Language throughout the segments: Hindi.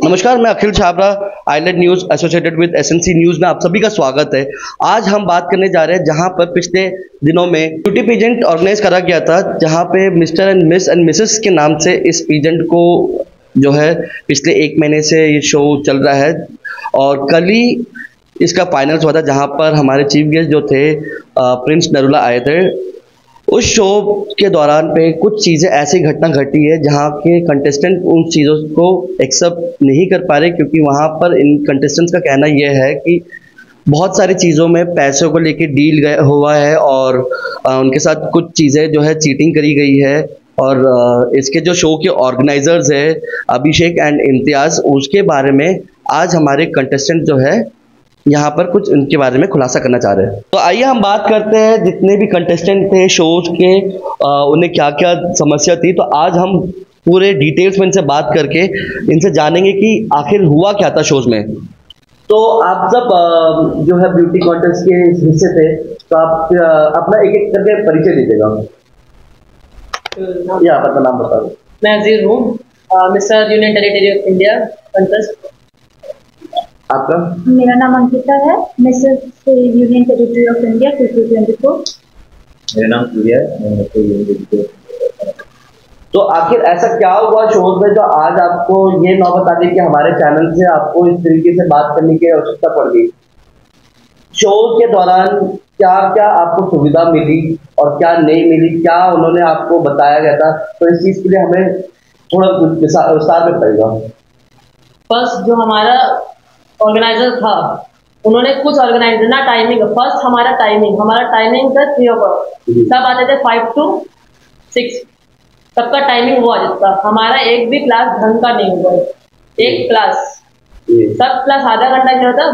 नमस्कार, मैं Akhil Chhabra, island news associated with SNC news में आप सभी का स्वागत है। आज हम बात करने जा रहे हैं जहां पर पिछले दिनों में ब्यूटी पेजेंट ऑर्गेनाइज करा गया था, जहां पे mister and miss and Mrs के नाम से इस पेजेंट को जो है पिछले 1 महीने से ये शो चल रहा है और कल ही इसका फाइनल्स हुआ था, जहाँ पर हमारे चीफ गेस्ट जो थे प्रिंस नरूला आए थे। उस शो के दौरान पे कुछ चीज़ें ऐसी घटना घटी है जहाँ के कंटेस्टेंट उन चीज़ों को एक्सेप्ट नहीं कर पा रहे, क्योंकि वहाँ पर इन कंटेस्टेंट्स का कहना यह है कि बहुत सारी चीज़ों में पैसों को लेके डील हुआ है और उनके साथ कुछ चीज़ें जो है चीटिंग करी गई है। और इसके जो शो के ऑर्गेनाइजर्स है अभिषेक एंड इम्तियाज़, उसके बारे में आज हमारे कंटेस्टेंट जो है यहाँ पर कुछ उनके बारे में खुलासा करना चाह रहे हैं। तो आइए हम बात करते हैं जितने भी कंटेस्टेंट थे शोज के, उन्हें क्या क्या समस्या थी। तो आज हम पूरे डिटेल्स में इनसे बात करके इनसे जानेंगे कि आखिर हुआ क्या था शोज में। तो आप सब जो है ब्यूटी कॉन्टेस्ट के हिस्से थे, तो आप अपना एक एक करके परिचय दीजिएगा। या आप अपना नाम बता दो। मैं अजीर हूँ, mister union territory of India contest. आपका? मेरा नाम अंकिता है, Mrs union territory of India 2024। मेरा नाम सूर्या है। तो आखिर ऐसा क्या हुआ शोज में जो आज आपको ये नौबत आ गई कि हमारे चैनल से आपको इस तरीके से बात करने की आवश्यकता पड़ गई? शोज के दौरान क्या क्या आपको सुविधा मिली और क्या नहीं मिली, क्या उन्होंने आपको बताया गया था? तो इस चीज के लिए हमें थोड़ा विस्तार में बताइएगा। फर्स्ट जो हमारा ऑर्गेनाइजर था, उन्होंने कुछ ऑर्गेनाइजर ना टाइमिंग, फर्स्ट हमारा टाइमिंग था 3 o'clock, सब आते थे 5 to 6, सबका टाइमिंग हुआ जिसका। हमारा एक भी क्लास ढंग का नहीं हुआ, एक क्लास, सब क्लास आधा घंटा क्या होता,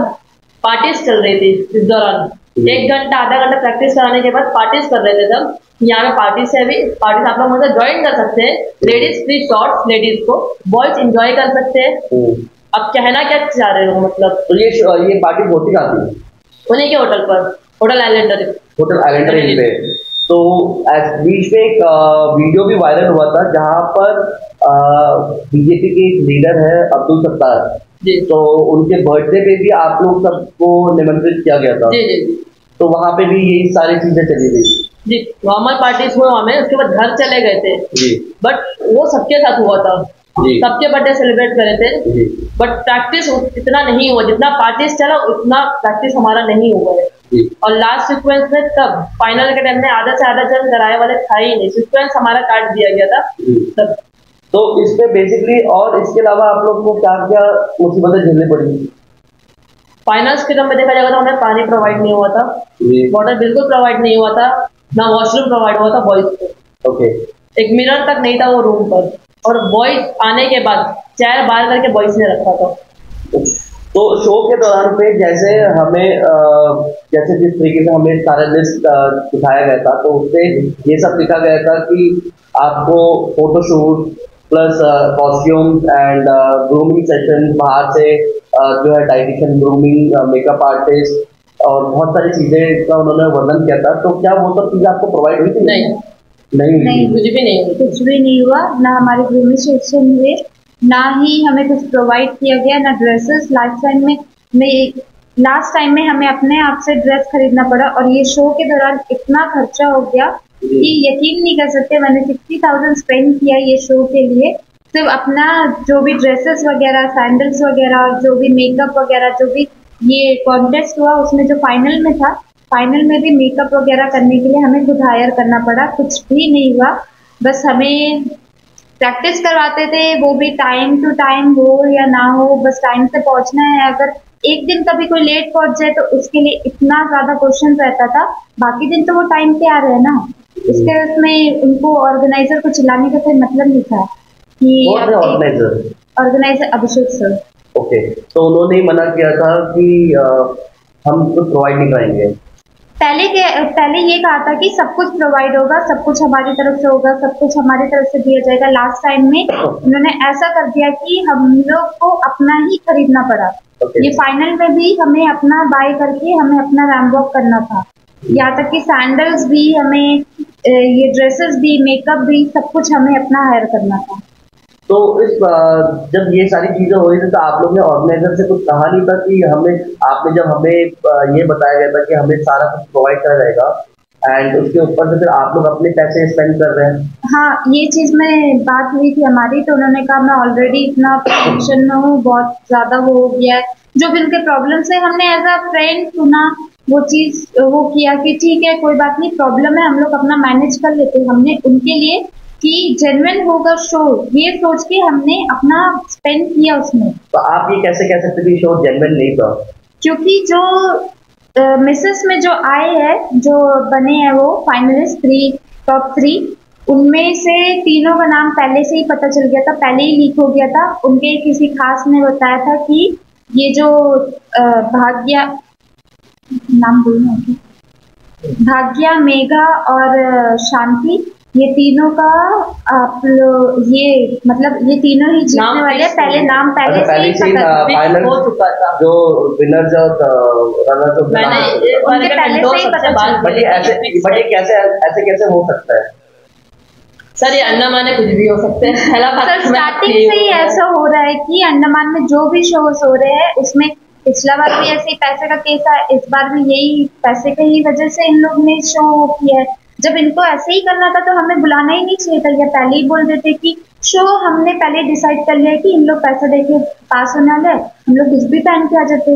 पार्टीज चल रही थी इस दौरान। 1 घंटा आधा घंटा प्रैक्टिस कराने के बाद पार्टीज कर रहे थे सब। यहाँ पे पार्टीज है भी, पार्टीज आप लोग मुझे ज्वाइन कर सकते हैं। लेडीज फ्री शॉर्ट्स लेडीज को, बॉयज इंजॉय कर सकते हैं। अब कहना क्या चाह रहे हो मतलब? तो ये पार्टी होती कहाँ थी? उन्हीं के होटल पर, होटल आइलैंडर पे। तो बीच में एक वीडियो भी वायरल हुआ था जहाँ पर बीजेपी के एक लीडर है अब्दुल सत्तार जी, तो उनके बर्थडे पे भी आप लोग सबको निमंत्रित किया गया था। जी जी। तो वहाँ पे भी यही सारी चीजें चली गई जी। नॉर्मल पार्टीज हुए वहाँ में, उसके बाद घर चले गए थे जी, बट वो सबके साथ हुआ था, सबके बर्थडे सेलिब्रेट करे थे। बट प्रैक्टिस इतना नहीं हुआ, जितना पार्टीज चला उतना प्रैक्टिस हमारा नहीं हुआ है। और लास्ट सीक्वेंस में तब फाइनल के टाइम में आधा से आधा जन कराए वाले था ही नहीं, सीक्वेंस हमारा काट दिया गया था तब। तो इसमें बेसिकली और इसके अलावा आप लोग को क्या क्या मुसीबतें झेलनी पड़ी? फाइनल्स के टाइम में देखा जाएगा तो हमें पानी प्रोवाइड नहीं हुआ था, वाटर बिल्कुल प्रोवाइड नहीं हुआ था, ना वॉशरूम प्रोवाइड हुआ था बॉयज को। ओके। एक मिरर तक नहीं था वो रूम पर, और बॉयज आने के बाद चेयर बाहर करके बॉयज ने रखा था। तो शो के दौरान पे जैसे हमें जैसे जिस तरीके से हमें सारा लिस्ट दिखाया गया था, तो उससे ये सब लिखा गया था कि आपको photoshoot plus costume and grooming session, बाहर से जो है डाइटिशियन, ग्रूमिंग, मेकअप आर्टिस्ट और बहुत सारी चीजें का उन्होंने वर्णन किया था। तो क्या वो सब चीजें आपको प्रोवाइड हुई थी? नहीं, कुछ भी नहीं हुआ। ना हमारे ग्रूमिंग सेक्शन हुए, ना ही हमें कुछ प्रोवाइड किया गया, ना ड्रेसेस। लास्ट टाइम में हमें अपने आप से ड्रेस खरीदना पड़ा, और ये शो के दौरान इतना खर्चा हो गया कि यकीन नहीं कर सकते। मैंने 60,000 स्पेंड किया ये शो के लिए, सिर्फ अपना जो भी ड्रेसेस वगैरह, सैंडल्स वगैरह, जो भी मेकअप वगैरह, जो भी ये कॉन्टेस्ट हुआ उसमें जो फाइनल में था, फाइनल में भी मेकअप वगैरह करने के लिए हमें खुद हायर करना पड़ा। कुछ भी नहीं हुआ, बस हमें प्रैक्टिस करवाते थे, वो भी टाइम टू टाइम हो या ना हो, बस टाइम से पहुंचना है। अगर एक दिन कभी कोई लेट पहुंच जाए तो उसके लिए इतना ज्यादा क्वेश्चन रहता था। बाकी दिन तो वो टाइम पे आ रहे हैं ना, इसके उसमें उनको ऑर्गेनाइजर को चिल्लाने का कोई मतलब नहीं था कि ऑर्गेनाइजर अभिषेक सर। ओके। तो उन्होंने मना किया था कि हम कुछ प्रोवाइड नहीं कराएंगे। पहले ये कहा था कि सब कुछ प्रोवाइड होगा, सब कुछ हमारी तरफ से होगा, सब कुछ हमारी तरफ से दिया जाएगा। लास्ट टाइम में उन्होंने ऐसा कर दिया कि हम लोग को अपना ही खरीदना पड़ा। ये फाइनल में भी हमें अपना बाय करके हमें अपना रैंप वॉक करना था, यहाँ तक कि सैंडल्स भी हमें, ये ड्रेसेस भी, मेकअप भी, सब कुछ हमें अपना हायर करना था। तो इस जब ये सारी चीजें हो रही थी तो आप लोग ने ऑर्गेनाइजर से कुछ कहा नहीं था कि हमें ये बताया गया था कि हमें सारा कुछ प्रोवाइड करा जाएगा एंड उसके ऊपर से फिर आप लोग अपने पैसे स्पेंड कर रहे हैं? हाँ, ये चीज में बात हुई थी हमारी, तो उन्होंने कहा मैं ऑलरेडी इतना टेंशन में हूँ, बहुत ज्यादा वो हो गया है जो भी उनके प्रॉब्लम्स है। हमने एज अ फ्रेंड सुना, वो चीज वो किया कि ठीक है कोई बात नहीं, प्रॉब्लम है हम लोग अपना मैनेज कर लेते हैं। हमने उनके लिए कि जेन्युइन होगा शो, ये सोच के हमने अपना स्पेंड किया उसमें। तो आप ये कैसे कह सकते कि शो जेन्युइन नहीं था? क्योंकि जो मिसेस में जो आए हैं, जो बने हैं वो फाइनलिस्ट टॉप 3, उनमें से तीनों का नाम पहले से ही पता चल गया था, पहले ही लीक हो गया था। उनके किसी खास ने बताया था कि ये जो भाग्या, नाम बोलना है, भाग्या, मेघा और शांति, ये तीनों का आप ये मतलब ये तीनों ही जीतने वाले हैं। पहले नाम पहले से ही पता फाइनल हो चुका था, जो विनर रनर उनके पहले से ही पता चल। बट ये कैसे कैसे हो सकता है सर? ये अंडमान में कुछ भी हो सकते हैं। सर स्टार्टिंग से ही ऐसा हो रहा है कि अंडमान में जो भी शोज हो रहे हैं उसमें पिछला बार भी ऐसे ही पैसे का केस है, इस बार भी यही पैसे की ही वजह से इन लोग ने शो किया है। जब इनको ऐसे ही करना था तो हमें बुलाना ही नहीं चाहिए था, या पहले ही बोल देते कि शो हमने पहले डिसाइड कर लिया कि इन लोग पैसा देके पास होने वाले, हम लोग कुछ भी पहन के आ जाते,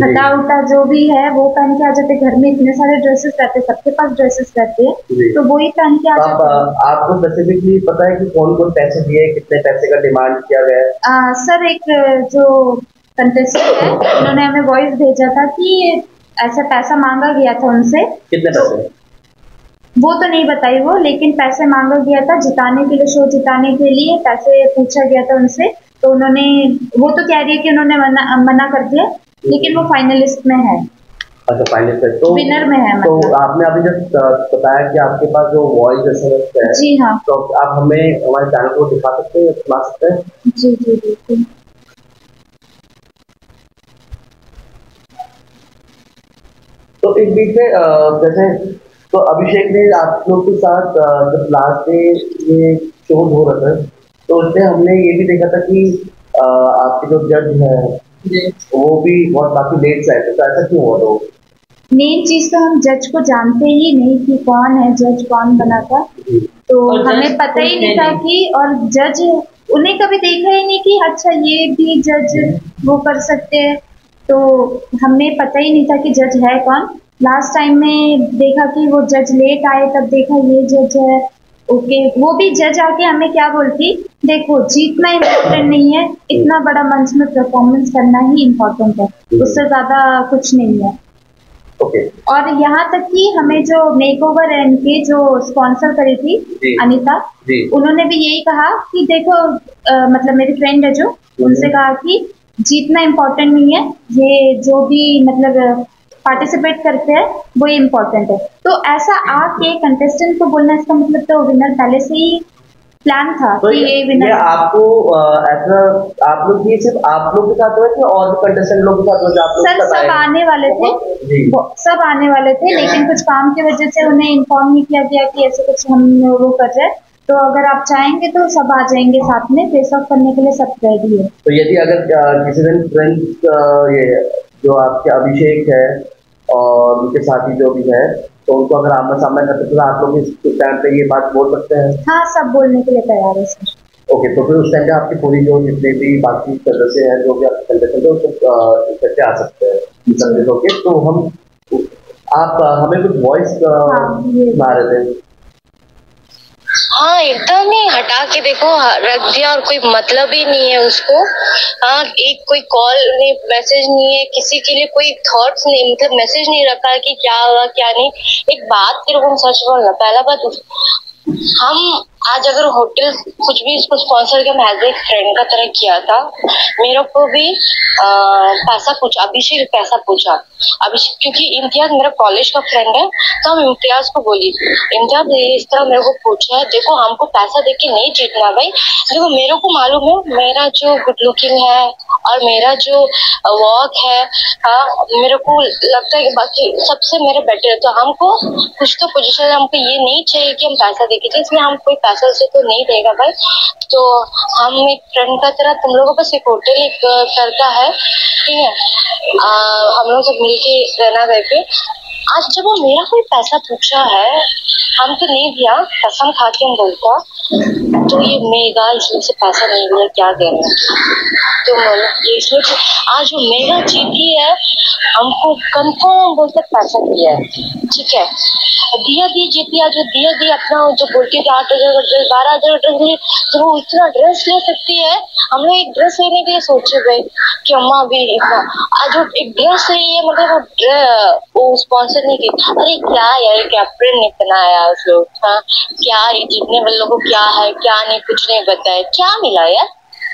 हटा उटा जो भी है वो पहन के आ जाते। घर में इतने सारे ड्रेसेस रहते, सबके पास ड्रेसेस रहते हैं, तो वो ही पहन के आ जाते। आपको स्पेसिफिकली पता है कि कौन कौन पैसे दिए, कितने पैसे का डिमांड किया गया है? सर एक जो कंटेस्टेंट है उन्होंने हमें वॉइस भेजा था कि ऐसा पैसा मांगा गया था उनसे। कितने पैसे? वो तो नहीं बताई वो, लेकिन पैसे मांगा गया था जिताने के लिए, शो जिताने के लिए पैसे पूछा गया था उनसे। तो उन्होंने, वो तो कह रही है कि उन्होंने मना कर दिया, लेकिन वो फाइनलिस्ट में है। अच्छा, फाइनलिस्ट है, तो विनर में है। तो आपने अभी जब बताया कि आपके पास जो वॉइस एसएमएस है, जी हाँ, तो आप हमें हमारे चैनल को दिखा सकते हैं, सुना सकते हैं? जी जी बिल्कुल। तो इस बीच में जैसे तो अभिषेक ने आप लोग के साथ जब लास्ट डे ये शो हो रहा था तो उसमें हमने ये भी देखा था कि आपके जो जज है वो भी बहुत काफी लेट से आए थे, तो ऐसा क्यों हुआ? तो मेन चीज तो हम जज को जानते ही नहीं कि कौन है जज, कौन बना था, तो हमें पता ही नहीं था कि, और जज उन्हें कभी देखा ही नहीं कि अच्छा ये भी जज वो कर सकते हैं, तो हमें पता ही नहीं था कि जज है कौन। लास्ट टाइम में देखा कि वो जज लेट आए, तब देखा ये जज है। ओके, वो भी जज आके हमें क्या बोलती, देखो जीतना इम्पोर्टेंट नहीं है, इतना बड़ा मंच में परफॉर्मेंस करना ही इम्पोर्टेंट है, उससे ज्यादा कुछ नहीं है। ओके। और यहाँ तक कि हमें जो मेकओवर एंड के जो स्पॉन्सर करी थी अनीता, उन्होंने भी यही कहा कि देखो मतलब मेरी फ्रेंड है जो, उनसे कहा कि जीतना इम्पोर्टेंट नहीं है, ये जो भी मतलब पार्टिसिपेट करते हैं वो इम्पोर्टेंट है। तो ऐसा आके कंटेस्टेंट को बोलना, इसका मतलब तो विनर पहले से ही प्लान था तो कि ये विनर। ये आपको ऐसा आप लोग ये सिर्फ आप लोग के साथ हुआ कि और भी कंटेस्टेंट लोग के साथ हुआ? सर सब आने वाले थे, सब आने वाले थे, लेकिन कुछ काम की वजह से उन्हें इन्फॉर्म नहीं किया गया कि ऐसे कुछ हम वो कर रहे हैं। तो अगर आप चाहेंगे तो सब आ जाएंगे साथ में, फेस ऑफ करने के लिए सब रेडी है। तो यदि अगर किसी दिन फ्रेंड्स ये जो आपके अभिषेक है और उनके साथी जो भी है, तो उनको अगर आमना सामना करते तो आप लोग इस टाइम पे ये बात बोल सकते हैं? हाँ, सब बोलने के लिए तैयार है सर। ओके, तो फिर उस टाइम पे आपकी पूरी जो जितने भी बाकी सदस्य हैं, जो भी आपके कंटेस्टेंट है, वो इकट्ठे आ सकते हैं। ओके, तो हम आप हमें कुछ वॉइस सुना रहे थे। हाँ, एकदम ही हटा के देखो रख दिया और कोई मतलब ही नहीं है उसको। हाँ, एक कोई कॉल नहीं, मैसेज नहीं है, किसी के लिए कोई थॉट्स नहीं, मतलब मैसेज नहीं रखा है कि क्या हुआ क्या नहीं। एक बात तेरे को सच बोलना, पहला बात हम आज अगर होटल कुछ भी इसको स्पॉन्सर किया, मैं एज एक फ्रेंड का तरह किया था। मेरे को भी पैसा पूछा, अभिषेक पैसा पूछा, अभिषेक क्योंकि इम्तियाज मेरा कॉलेज का फ्रेंड है, तो हम इम्तियाज को बोली, इम्तियाज इस तरह मेरे को पूछा है, देखो हमको पैसा देके नहीं जीतना भाई, देखो मेरे को मालूम है मेरा जो गुड लुकिंग है और मेरा जो वर्क है, मेरे को लगता है कि बाकी सबसे मेरे बेटर है, तो हमको कुछ तो पोजीशन, हमको ये नहीं चाहिए कि हम पैसा दे कीजिए, इसमें हम कोई पैसा उसे तो नहीं देगा भाई। तो हम एक फ्रेंड का तरह तुम लोगों को सिर्फ होटल एक करता है, ठीक है, हम लोग सब मिलके रहना घर पे। आज जब वो मेरा कोई पैसा पूछा है, हम तो नहीं दिया, कसम खा के हम बोलता, तो ये मेगा इसमें से पैसा नहीं दिया, क्या कह रहे हैं तो ये इसमें आज वो मेगा जीती है, हमको कंफर्म बोलते पैसा दिया है, ठीक है, दिया दी जीती, आज वो दिया दी अपना जो बोलती है 8,000 का ड्रेस 12,000 का ड्रेस, तो वो इतना ड्रेस ले सकती है। हम लोग एक ड्रेस लेने के लिए सोचे भाई कि अम्मा अभी इतना, आज वो एक ड्रेस ली है, मतलब वो स्पॉन्सर नहीं की, अरे क्या यार कैप्टन ने बनाया उस लोग, हाँ क्या ये जीतने वाले लोगों को क्या है क्या नहीं, कुछ नहीं बताया, क्या मिला यार,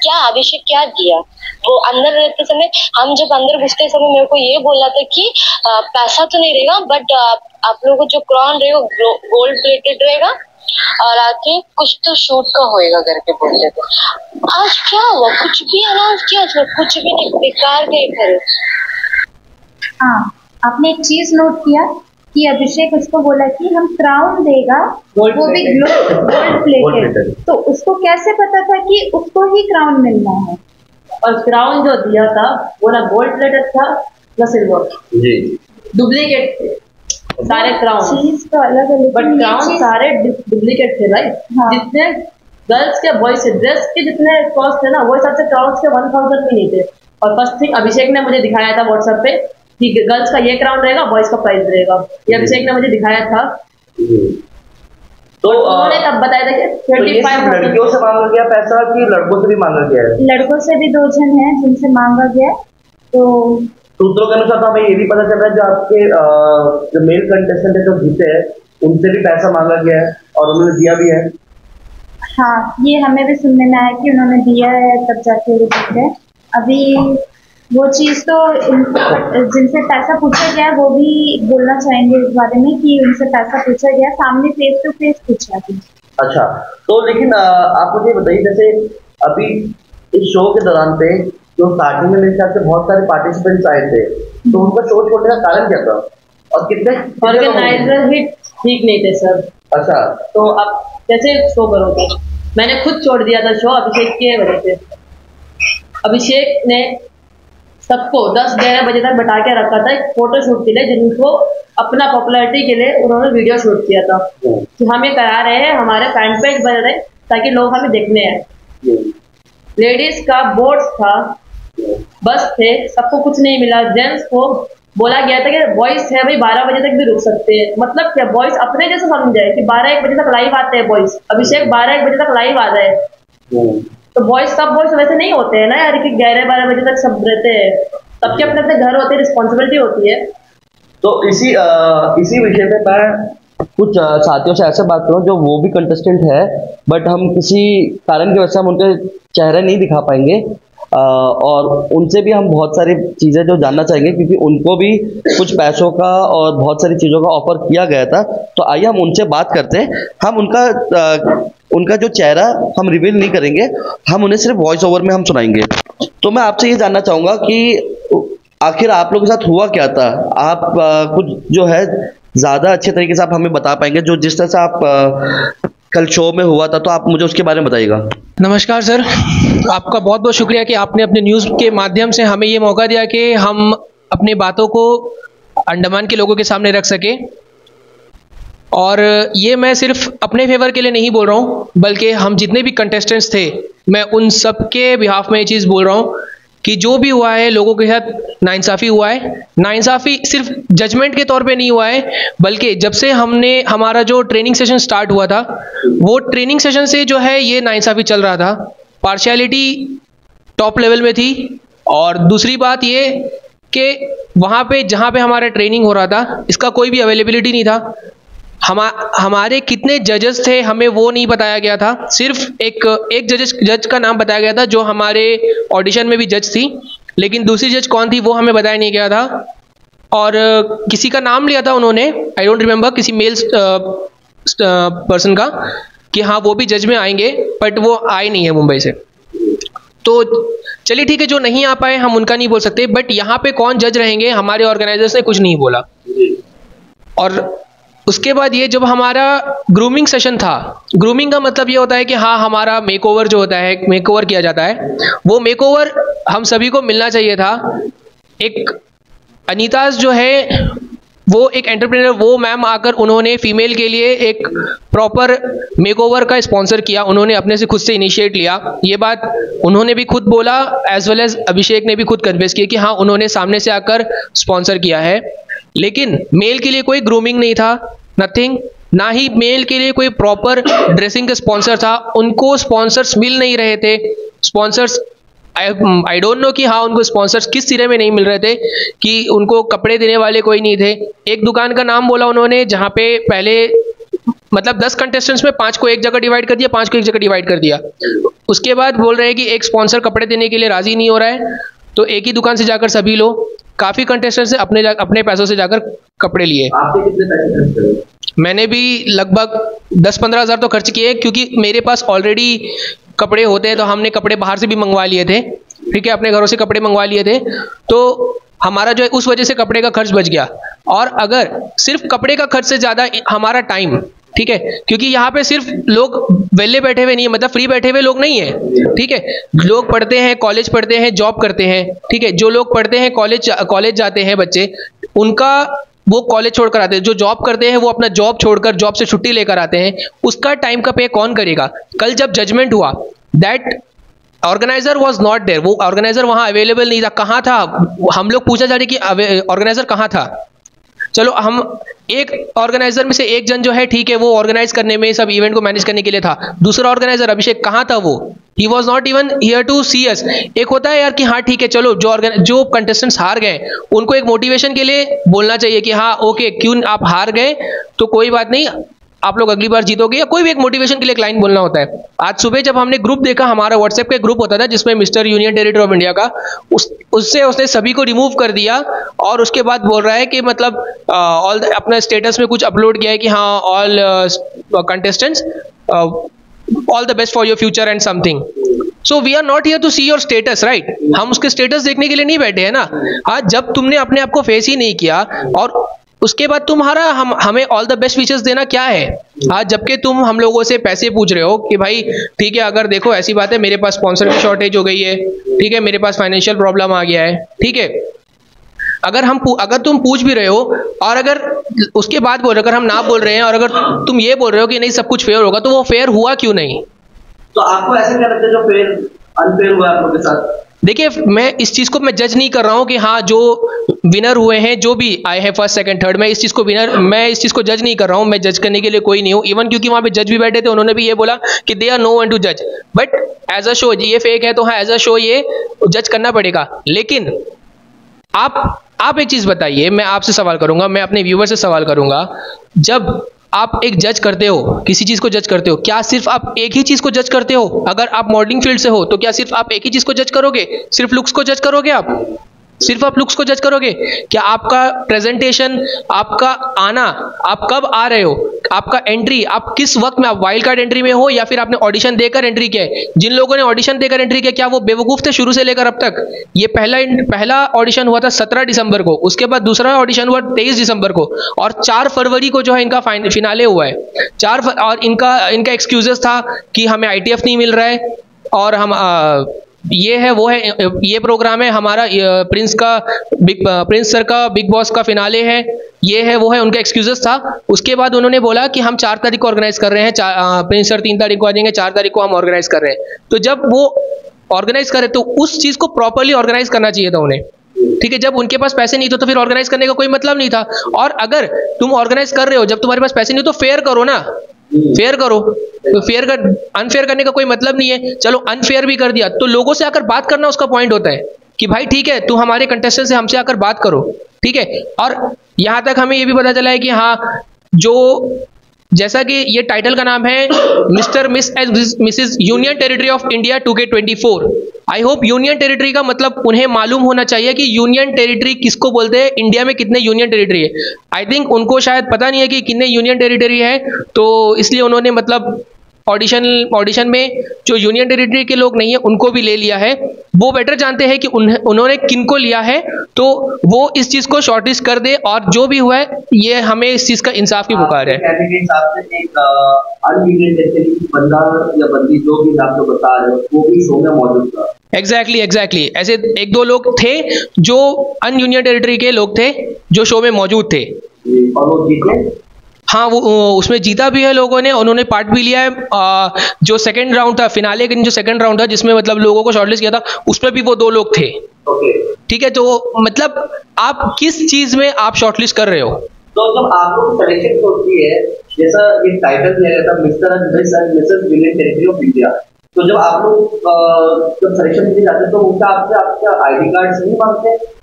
क्या अभिषेक क्या दिया। वो अंदर रहते समय, हम जब अंदर घुसते समय मेरे को ये बोला था कि पैसा तो नहीं रहेगा, बट आप लोगों को जो क्राउन रहेगा गोल्ड प्लेटेड रहेगा और आके कुछ तो शूट का होएगा करके बोलते थे। आज क्या हुआ, कुछ भी अनाउंस किया, कुछ भी नहीं, बेकार गए करे। हाँ, आपने एक चीज नोट किया कि अभिषेक उसको बोला कि हम क्राउन देगा, वो भी गोल्ड प्लेटेड, तो उसको कैसे पता था कि उसको ही क्राउन मिलना है? और क्राउन जो दिया था वो ना गोल्ड प्लेटेड था ना सिल्वर, जी डुप्लीकेट थे सारे क्राउन, चीज तो अलग अलग, बट क्राउन सारे डुप्लीकेट थे राइट। हाँ। जितने गर्ल्स के बॉयज के ड्रेस के जितने कॉस्ट थे ना, वो हिसाब से क्राउन के 1,000 भी नहीं थे। और फर्स्ट थिंग अभिषेक ने मुझे दिखाया था व्हाट्सएप पे कि गर्ल्स का ये क्राउन रहेगा, बॉयज का प्राइस रहेगा, ये अभिषेक ने मुझे दिखाया था। तो उन्होंने तब बताया था कि 25 लड़कियों से मांगा गया पैसा कि लड़कों से भी मांगा गया है? लड़कों से भी 2 जन हैं जिनसे मांगा गया। तो सूत्रों के अनुसार तो हमें ये भी पता चल रहा है जो आपके जो मेल कंटेस्टेंट है जो जीते हैं उनसे भी पैसा मांगा गया है और उन्होंने दिया भी है। हाँ, ये हमें भी सुनने में आया कि उन्होंने दिया है, तब जाके वो जीते। अभी वो चीज तो जिनसे पैसा पूछा गया वो भी बोलना चाहेंगे इस बारे में कि उनसे पैसा पूछा गया, सामने फेस टू फेस पूछा गया। अच्छा, तो लेकिन आप मुझे बताइए, जैसे अभी इस शो के दौरान पे जो स्टार्टिंग में मेरे ख्याल से बहुत सारे पार्टिसिपेंट्स आए थे, तो उनका शो छोड़ने का कारण क्या था और कितने ऑर्गेनाइजर भी ठीक नहीं थे सर। अच्छा, तो आप कैसे शो करोगे? मैंने खुद छोड़ दिया था शो अभिषेक की वजह से। अभिषेक ने सबको 10-11 बजे तक बैठा के रखा था एक फोटो शूट के लिए, जिनको अपना पॉपुलैरिटी के लिए उन्होंने वीडियो शूट किया था कि हम ये करा रहे हैं, हमारे फैन पेज बन रहे ताकि लोग हमें देखने आए। लेडीज का बोर्ड था, बस थे, सबको कुछ नहीं मिला। जेंट्स को बोला गया था कि बॉयज है भाई 12 बजे तक भी रुक सकते हैं। मतलब क्या, बॉयज अपने जैसे समझे कि 12-1 बजे तक लाइव आते हैं बॉयज, अभिषेक 12-1 बजे तक लाइव आ रहे हैं, तो बॉयज सब बॉयज वैसे नहीं होते हैं ना यार कि 11-12 बजे तक सब रहते हैं, सबके अपने अपने घर होते हैं, रिस्पॉन्सिबिलिटी होती है। तो इसी विषय पे मैं कुछ साथियों से ऐसे बात करूँ जो वो भी कंटेस्टेंट है, बट हम किसी कारण की वजह से हम उनके चेहरे नहीं दिखा पाएंगे और उनसे भी हम बहुत सारी चीज़ें जो जानना चाहेंगे, क्योंकि उनको भी कुछ पैसों का और बहुत सारी चीज़ों का ऑफर किया गया था। तो आइए हम उनसे बात करते हैं। हम उनका जो चेहरा हम रिवील नहीं करेंगे, हम उन्हें सिर्फ वॉइस ओवर में हम सुनाएंगे। तो मैं आपसे ये जानना चाहूँगा कि आखिर आप लोगों के साथ हुआ क्या था? आप कुछ जो है ज़्यादा अच्छे तरीके से आप हमें बता पाएंगे, जो जिस तरह से आप कल शो में हुआ था, तो आप मुझे उसके बारे में बताइएगा। नमस्कार सर, आपका बहुत बहुत शुक्रिया कि आपने अपने न्यूज़ के माध्यम से हमें ये मौका दिया कि हम अपनी बातों को अंडमान के लोगों के सामने रख सकें। और ये मैं सिर्फ अपने फेवर के लिए नहीं बोल रहा हूँ, बल्कि हम जितने भी कंटेस्टेंट्स थे, मैं उन सब के बिहाफ में ये चीज़ बोल रहा हूँ कि जो भी हुआ है लोगों के साथ नाइंसाफ़ी हुआ है। नाइंसाफ़ी सिर्फ जजमेंट के तौर पे नहीं हुआ है, बल्कि जब से हमारा जो ट्रेनिंग सेशन स्टार्ट हुआ था, वो ट्रेनिंग सेशन से जो है ये नाइंसाफ़ी चल रहा था। पार्शियलिटी टॉप लेवल में थी। और दूसरी बात ये कि वहाँ पे जहाँ पे हमारा ट्रेनिंग हो रहा था, इसका कोई भी अवेलेबिलिटी नहीं था। हमारे कितने जजेस थे हमें वो नहीं बताया गया था। सिर्फ एक जज का नाम बताया गया था जो हमारे ऑडिशन में भी जज थी, लेकिन दूसरी जज कौन थी वो हमें बताया नहीं गया था। और किसी का नाम लिया था उन्होंने, आई डोंट रिमेंबर, किसी मेल पर्सन का, कि हाँ वो भी जज में आएंगे, बट वो आए नहीं है मुंबई से। तो चलिए ठीक है, जो नहीं आ पाए हम उनका नहीं बोल सकते, बट यहाँ पे कौन जज रहेंगे हमारे ऑर्गेनाइजर्स ने कुछ नहीं बोला। और उसके बाद ये जब हमारा ग्रूमिंग सेशन था, ग्रूमिंग का मतलब ये होता है कि हाँ हमारा मेकओवर जो होता है, मेकओवर किया जाता है, वो मेकओवर हम सभी को मिलना चाहिए था। एक अनीताज जो है वो एक एंटरप्रेन्योर, वो मैम आकर उन्होंने फीमेल के लिए एक प्रॉपर मेकओवर का स्पॉन्सर किया, उन्होंने अपने से खुद से इनिशिएट लिया। ये बात उन्होंने भी खुद बोला, एज वेल एज अभिषेक ने भी खुद कन्विंस किया कि हाँ उन्होंने सामने से आकर स्पॉन्सर किया है। लेकिन मेल के लिए कोई ग्रूमिंग नहीं था, नथिंग, ना ही मेल के लिए कोई प्रॉपर ड्रेसिंग का स्पॉन्सर था। उनको स्पॉन्सर्स मिल नहीं रहे थे। स्पॉन्सर्स आई डोंट नो कि हाँ उनको स्पॉन्सर्स किस सिरे में नहीं मिल रहे थे, कि उनको कपड़े देने वाले कोई नहीं थे। एक दुकान का नाम बोला उन्होंने जहाँ पे पहले मतलब 10 कंटेस्टेंट्स में 5 को एक जगह डिवाइड कर दिया, 5 को एक जगह डिवाइड कर दिया। उसके बाद बोल रहे हैं कि एक स्पॉन्सर कपड़े देने के लिए राजी नहीं हो रहा है, तो एक ही दुकान से जाकर सभी लो। काफी कंटेस्टेंट्स ने अपने पैसों से जाकर कपड़े लिए। आपने कितने पैसे खर्च करे? मैंने भी लगभग 10-15 हज़ार तो खर्च किए, क्योंकि मेरे पास ऑलरेडी कपड़े होते हैं, तो हमने कपड़े बाहर से भी मंगवा लिए थे, ठीक है, अपने घरों से कपड़े मंगवा लिए थे, तो हमारा जो है उस वजह से कपड़े का खर्च बच गया। और अगर सिर्फ कपड़े का खर्च से ज़्यादा हमारा टाइम, ठीक है, क्योंकि यहाँ पे सिर्फ लोग वेले बैठे हुए नहीं है, मतलब फ्री बैठे हुए लोग नहीं है, ठीक है, लोग पढ़ते हैं, कॉलेज पढ़ते हैं, जॉब करते हैं, ठीक है। जो लोग पढ़ते हैं, कॉलेज जाते हैं बच्चे, उनका वो कॉलेज छोड़कर आते हैं। जो जॉब करते हैं वो अपना जॉब छोड़कर, जॉब से छुट्टी लेकर आते हैं, उसका टाइम का पे कौन करेगा? कल जब जजमेंट हुआ, that organiser was not there, वो ऑर्गेनाइजर वहां अवेलेबल नहीं था। कहाँ था? हम लोग पूछा जा रही कि ऑर्गेनाइजर कहाँ था। चलो हम एक ऑर्गेनाइजर में से एक जन जो है, ठीक है, वो ऑर्गेनाइज करने में, सब इवेंट को मैनेज करने के लिए था। दूसरा ऑर्गेनाइजर अभिषेक कहाँ था? वो he was not even here to see us. एक होता है यार कि हाँ ठीक है, चलो जो कंटेस्टेंट्स हार गए उनको एक मोटिवेशन के लिए बोलना चाहिए कि हाँ ओके, क्यों आप हार गए तो कोई बात नहीं, आप लोग अगली बार जीतोगे, या कोई भी एक मोटिवेशन के लिए एक लाइन बोलना होता है। आज सुबह जब हमने ग्रुप देखा, हमारा व्हाट्सएप का ग्रुप होता था जिसमें mister union territory of India का, उससे उसने सभी को रिमूव कर दिया, और उसके बाद बोल रहा है कि मतलब ऑल अपना स्टेटस में कुछ अपलोड किया है कि हाँ all contestants all the best for your future and something. So we are not here to see your status, right? हम उसके स्टेटस देखने के लिए नहीं बैठे हैं ना। हाँ, जब तुमने अपने आप को फेस ही नहीं किया और उसके बाद तुम्हारा हमें ऑल द बेस्ट विशेस देना क्या है? आज जबकि तुम हम लोगों से पैसे पूछ रहे हो कि भाई ठीक है, अगर देखो ऐसी बात है, मेरे पास स्पॉन्सर की शॉर्टेज हो गई है, ठीक है, मेरे पास फाइनेंशियल प्रॉब्लम आ गया है, ठीक है, अगर तुम पूछ भी रहे हो और अगर उसके बाद बोल रहे हो, अगर हम ना बोल रहे हैं और अगर तुम ये बोल रहे हो कि नहीं सब कुछ फेयर होगा, तो वो फेयर हुआ क्यों नहीं? तो आपको ऐसे क्या लगता है जो फेयर अनफेयर हुआ आप लोगों के साथ? देखिए, मैं इस चीज को मैं जज नहीं कर रहा हूं कि हाँ जो विनर हुए हैं, जो भी आए हैं फर्स्ट सेकंड थर्ड, मैं इस चीज को जज नहीं कर रहा हूं। मैं जज करने के लिए कोई नहीं हूं, इवन क्योंकि वहां पे जज भी बैठे थे, उन्होंने भी ये बोला कि they are no one to जज, बट एज अ शो ये फेक है, तो हाँ एज अ शो ये जज करना पड़ेगा। लेकिन आप एक चीज बताइए, मैं आपसे सवाल करूंगा, मैं अपने व्यूअर से सवाल करूंगा, जब आप एक जज करते हो, किसी चीज को जज करते हो, क्या सिर्फ आप एक ही चीज को जज करते हो? अगर आप मॉडलिंग फील्ड से हो तो क्या सिर्फ आप एक ही चीज को जज करोगे? सिर्फ लुक्स को जज करोगे आप? सिर्फ आप लुक्स को जज करोगे? क्या आपका प्रेजेंटेशन, आपका आना, आप कब आ रहे हो, आपका एंट्री, आप किस वक्त में, आप वाइल्ड कार्ड एंट्री में हो या फिर आपने ऑडिशन देकर एंट्री किया है? जिन लोगों ने ऑडिशन देकर एंट्री किया, क्या वो बेवकूफ थे शुरू से लेकर अब तक? ये पहला ऑडिशन हुआ था 17 दिसंबर को, उसके बाद दूसरा ऑडिशन हुआ 23 दिसंबर को, और 4 फरवरी को जो है इनका फिनाले हुआ है। और इनका एक्सक्यूजेस था कि हमें ITF नहीं मिल रहा है, और हम ये है वो है, ये प्रोग्राम है हमारा, प्रिंस सर का बिग बॉस का फिनाले है, ये है वो है, उनका एक्सक्यूजेस था। उसके बाद उन्होंने बोला कि हम 4 तारीख को ऑर्गेनाइज कर रहे हैं, प्रिंस सर 3 तारीख को आ जाएंगे, 4 तारीख को हम ऑर्गेनाइज कर रहे हैं। तो जब वो ऑर्गेनाइज करे तो उस चीज को प्रॉपरली ऑर्गेनाइज करना चाहिए था उन्हें, ठीक है। जब उनके पास पैसे नहीं थे तो फिर ऑर्गेनाइज करने का कोई मतलब नहीं था। और अगर तुम ऑर्गेनाइज कर रहे हो जब तुम्हारे पास पैसे नहीं, तो फेयर करो ना, फेयर करो। तो अनफेयर करने का कोई मतलब नहीं है। चलो अनफेयर भी कर दिया तो लोगों से आकर बात करना उसका पॉइंट होता है कि भाई ठीक है, तू हमारे कंटेस्टेंट से हमसे आकर बात करो, ठीक है। और यहां तक हमें ये भी पता चला है कि हाँ, जो जैसा कि ये टाइटल का नाम है mister miss and Mrs union territory of India 2K24। I hope union territory का मतलब उन्हें मालूम होना चाहिए कि यूनियन टेरिटरी किसको बोलते हैं, इंडिया में कितने यूनियन टेरिटरी है। आई थिंक उनको शायद पता नहीं है कि कितने यूनियन टेरिटरी है, तो इसलिए उन्होंने मतलब ऑडिशन में जो यूनियन टेरिटरी के लोग नहीं है उनको भी ले लिया है। वो बेटर जानते हैं कि उन्होंने किनको लिया है, तो वो इस चीज को शॉर्टलिस्ट कर दे, और जो भी हुआ है ये हमें इस चीज का इंसाफ की पुकार है। कहने के हिसाब से एक अनयूनियन टेरिटरी बंदा या बंदी जो भी आप लोग बता रहे हो वो भी शो में मौजूद था। एग्जैक्टली ऐसे एक दो लोग थे जो अनयूनियन टेरिटरी के लोग थे जो शो में मौजूद थे, और वो जीते। हाँ, वो उसमें जीता भी है लोगों ने, उन्होंने पार्ट भी लिया है। जो सेकंड राउंड था, फिनाले का जो सेकंड राउंड था जिसमें मतलब लोगों को शॉर्टलिस्ट किया था, उसमें भी वो 2 लोग थे। ठीक है, तो मतलब आप किस चीज में आप शॉर्टलिस्ट कर रहे हो? तो जब आप लोग सिलेक्शन होती है, जैसा ये टाइटल दिया गया था mister and Mrs union territory of India, तो जब आप लोग जब सिलेक्शन के लिए जाते हैं तो उनका आपका आईडी कार्ड नहीं मांगते?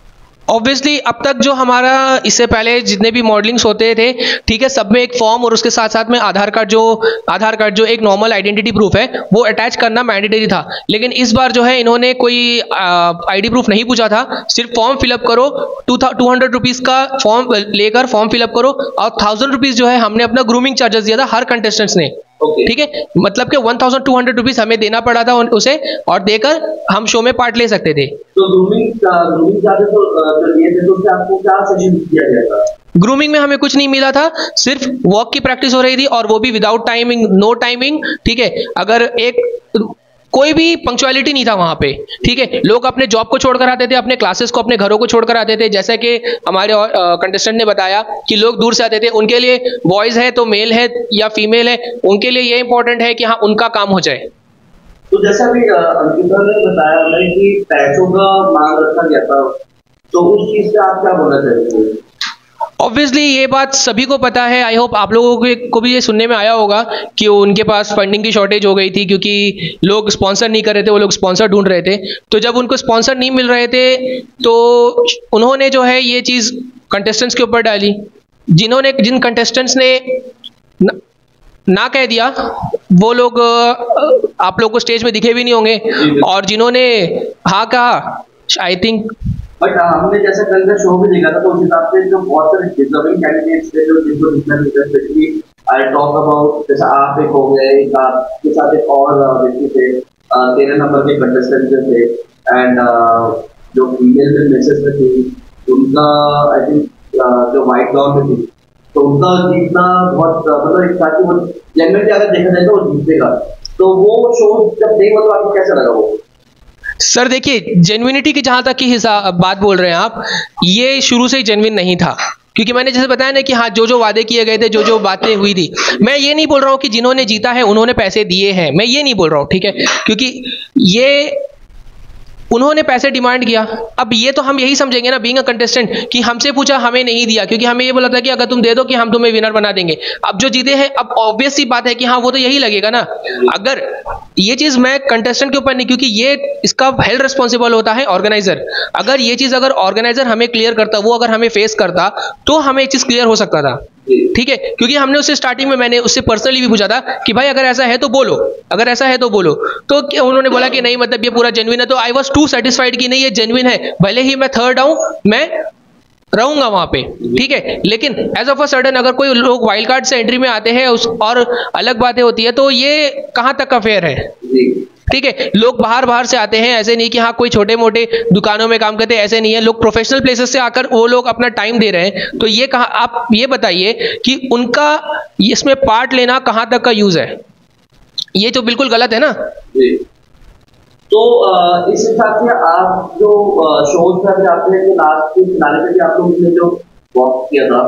ऑब्वियसली अब तक जो हमारा इससे पहले जितने भी मॉडलिंग्स होते थे, ठीक है, सब में एक फॉर्म और उसके साथ साथ में आधार कार्ड जो एक नॉर्मल आइडेंटिटी प्रूफ है वो अटैच करना मैंडेटरी था। लेकिन इस बार जो है इन्होंने कोई आईडी प्रूफ नहीं पूछा था, सिर्फ फॉर्म फिलअप करो, 200 रुपीज़ का फॉर्म लेकर फॉर्म फिलअप करो, और 1000 रुपीज़ जो है हमने अपना ग्रूमिंग चार्जेस दिया था हर कंटेस्टेंट्स ने। ठीक है, मतलब कि 1200 रुपीज हमें देना पड़ा था उसे, और देकर हम शो में पार्ट ले सकते थे। तो ग्रूमिंग चार्जेस जो लिए थे तो उससे आपको क्या सेशन दिया गया था? ग्रूमिंग में हमें कुछ नहीं मिला था, सिर्फ वॉक की प्रैक्टिस हो रही थी, और वो भी विदाउट टाइमिंग, नो टाइमिंग। ठीक है, अगर कोई भी पंक्चुअलिटी नहीं था वहां पे। ठीक है, लोग अपने जॉब को छोड़कर आते थे, अपने क्लासेस को, अपने घरों को छोड़कर आते थे। जैसा कि हमारे कंटेस्टेंट ने बताया कि लोग दूर से आते थे, उनके लिए बॉयज है तो मेल है या फीमेल है, उनके लिए ये इंपॉर्टेंट है कि हाँ उनका काम हो जाए। तो जैसा भी अंकिता ने बताया हमें कि पैसों का मांग रखा गया था, तो उस चीज से आप क्या बोलना चाहते हैं? ऑब्वियसली ये बात सभी को पता है, आई होप आप लोगों को भी ये सुनने में आया होगा कि उनके पास फंडिंग की शॉर्टेज हो गई थी, क्योंकि लोग स्पॉन्सर नहीं कर रहे थे, वो लोग स्पॉन्सर ढूंढ रहे थे। तो जब उनको स्पॉन्सर नहीं मिल रहे थे तो उन्होंने जो है ये चीज़ कंटेस्टेंट्स के ऊपर डाली। जिन कंटेस्टेंट्स ने ना कह दिया वो लोग आप लोग को स्टेज में दिखे भी नहीं होंगे, और जिन्होंने हाँ कहा आई थिंक। बट हमने जैसे कल का शो भी देखा था तो उस हिसाब से जो बहुत सारे डिजर्विंग कैंडिडेट्स थे जो जिनको जितना स्पेशली आई टॉक अबाउट, जैसे आप एक हो गए, आपके साथ एक और व्यक्ति थे, 13 नंबर के कंटेस्टेंट जो थे, एंड जो फीमेल में मैसेज में थी उनका आई थिंक जो वाइट गाउन में थी, तो उनका जीतना बहुत मतलब एक साथ वो जेन्युइनली अगर देखा जाए तो वो जीतेगा। तो वो शो जब देखा तो आपको कैसा लगा वो? सर देखिए, जेन्युइनिटी की जहां तक की बात बोल रहे हैं आप, ये शुरू से ही जेन्युइन नहीं था, क्योंकि मैंने जैसे बताया ना कि हाँ जो वादे किए गए थे, जो बातें हुई थी, मैं ये नहीं बोल रहा हूँ कि जिन्होंने जीता है उन्होंने पैसे दिए हैं, मैं ये नहीं बोल रहा हूँ। ठीक है, क्योंकि ये उन्होंने पैसे डिमांड किया। अब ये तो हम यही समझेंगे ना बीइंग अ कंटेस्टेंट कि हमसे पूछा हमें नहीं दिया, क्योंकि हमें ये बोला था कि अगर तुम दे दो कि हम तुम्हें विनर बना देंगे। अब जो जीते हैं, अब ऑब्वियस सी बात है कि हाँ वो तो यही लगेगा ना। अगर ये चीज मैं कंटेस्टेंट के ऊपर नहीं, क्योंकि ये इसका हेल्थ रिस्पॉन्सिबल होता है ऑर्गेनाइजर। अगर ये चीज अगर ऑर्गेनाइजर हमें क्लियर करता, वो अगर हमें फेस करता, तो हमें ये चीज क्लियर हो सकता था। ठीक है, क्योंकि हमने उससे स्टार्टिंग में मैंने उससे पर्सनली भी पूछा था कि भाई अगर ऐसा है तो बोलो, अगर ऐसा है तो बोलो। तो उन्होंने बोला कि नहीं, मतलब ये पूरा जेन्युइन है। तो आई वॉज टू सेटिस्फाइड कि नहीं ये जेन्युइन है, भले ही मैं थर्ड आऊं, मैं रहूंगा वहां पे। ठीक है, लेकिन एज ऑफ अ सडन अगर कोई लोग वाइल्ड कार्ड से एंट्री में आते हैं और अलग बातें होती है, तो ये कहां तक का फेयर है? ठीक है, लोग बाहर से आते हैं, ऐसे नहीं कि हाँ कोई छोटे मोटे दुकानों में काम करते हैं, ऐसे नहीं है, लोग प्रोफेशनल प्लेसेस से आकर वो लोग अपना टाइम दे रहे हैं। तो ये कहाँ, आप ये बताइए कि उनका इसमें पार्ट लेना कहाँ तक का यूज है? ये तो बिल्कुल गलत है ना। तो इस हिसाब से आप जो शोज पर आपने जो लास्ट के फिनाले पे भी आप लोगों ने जो वॉक किया था,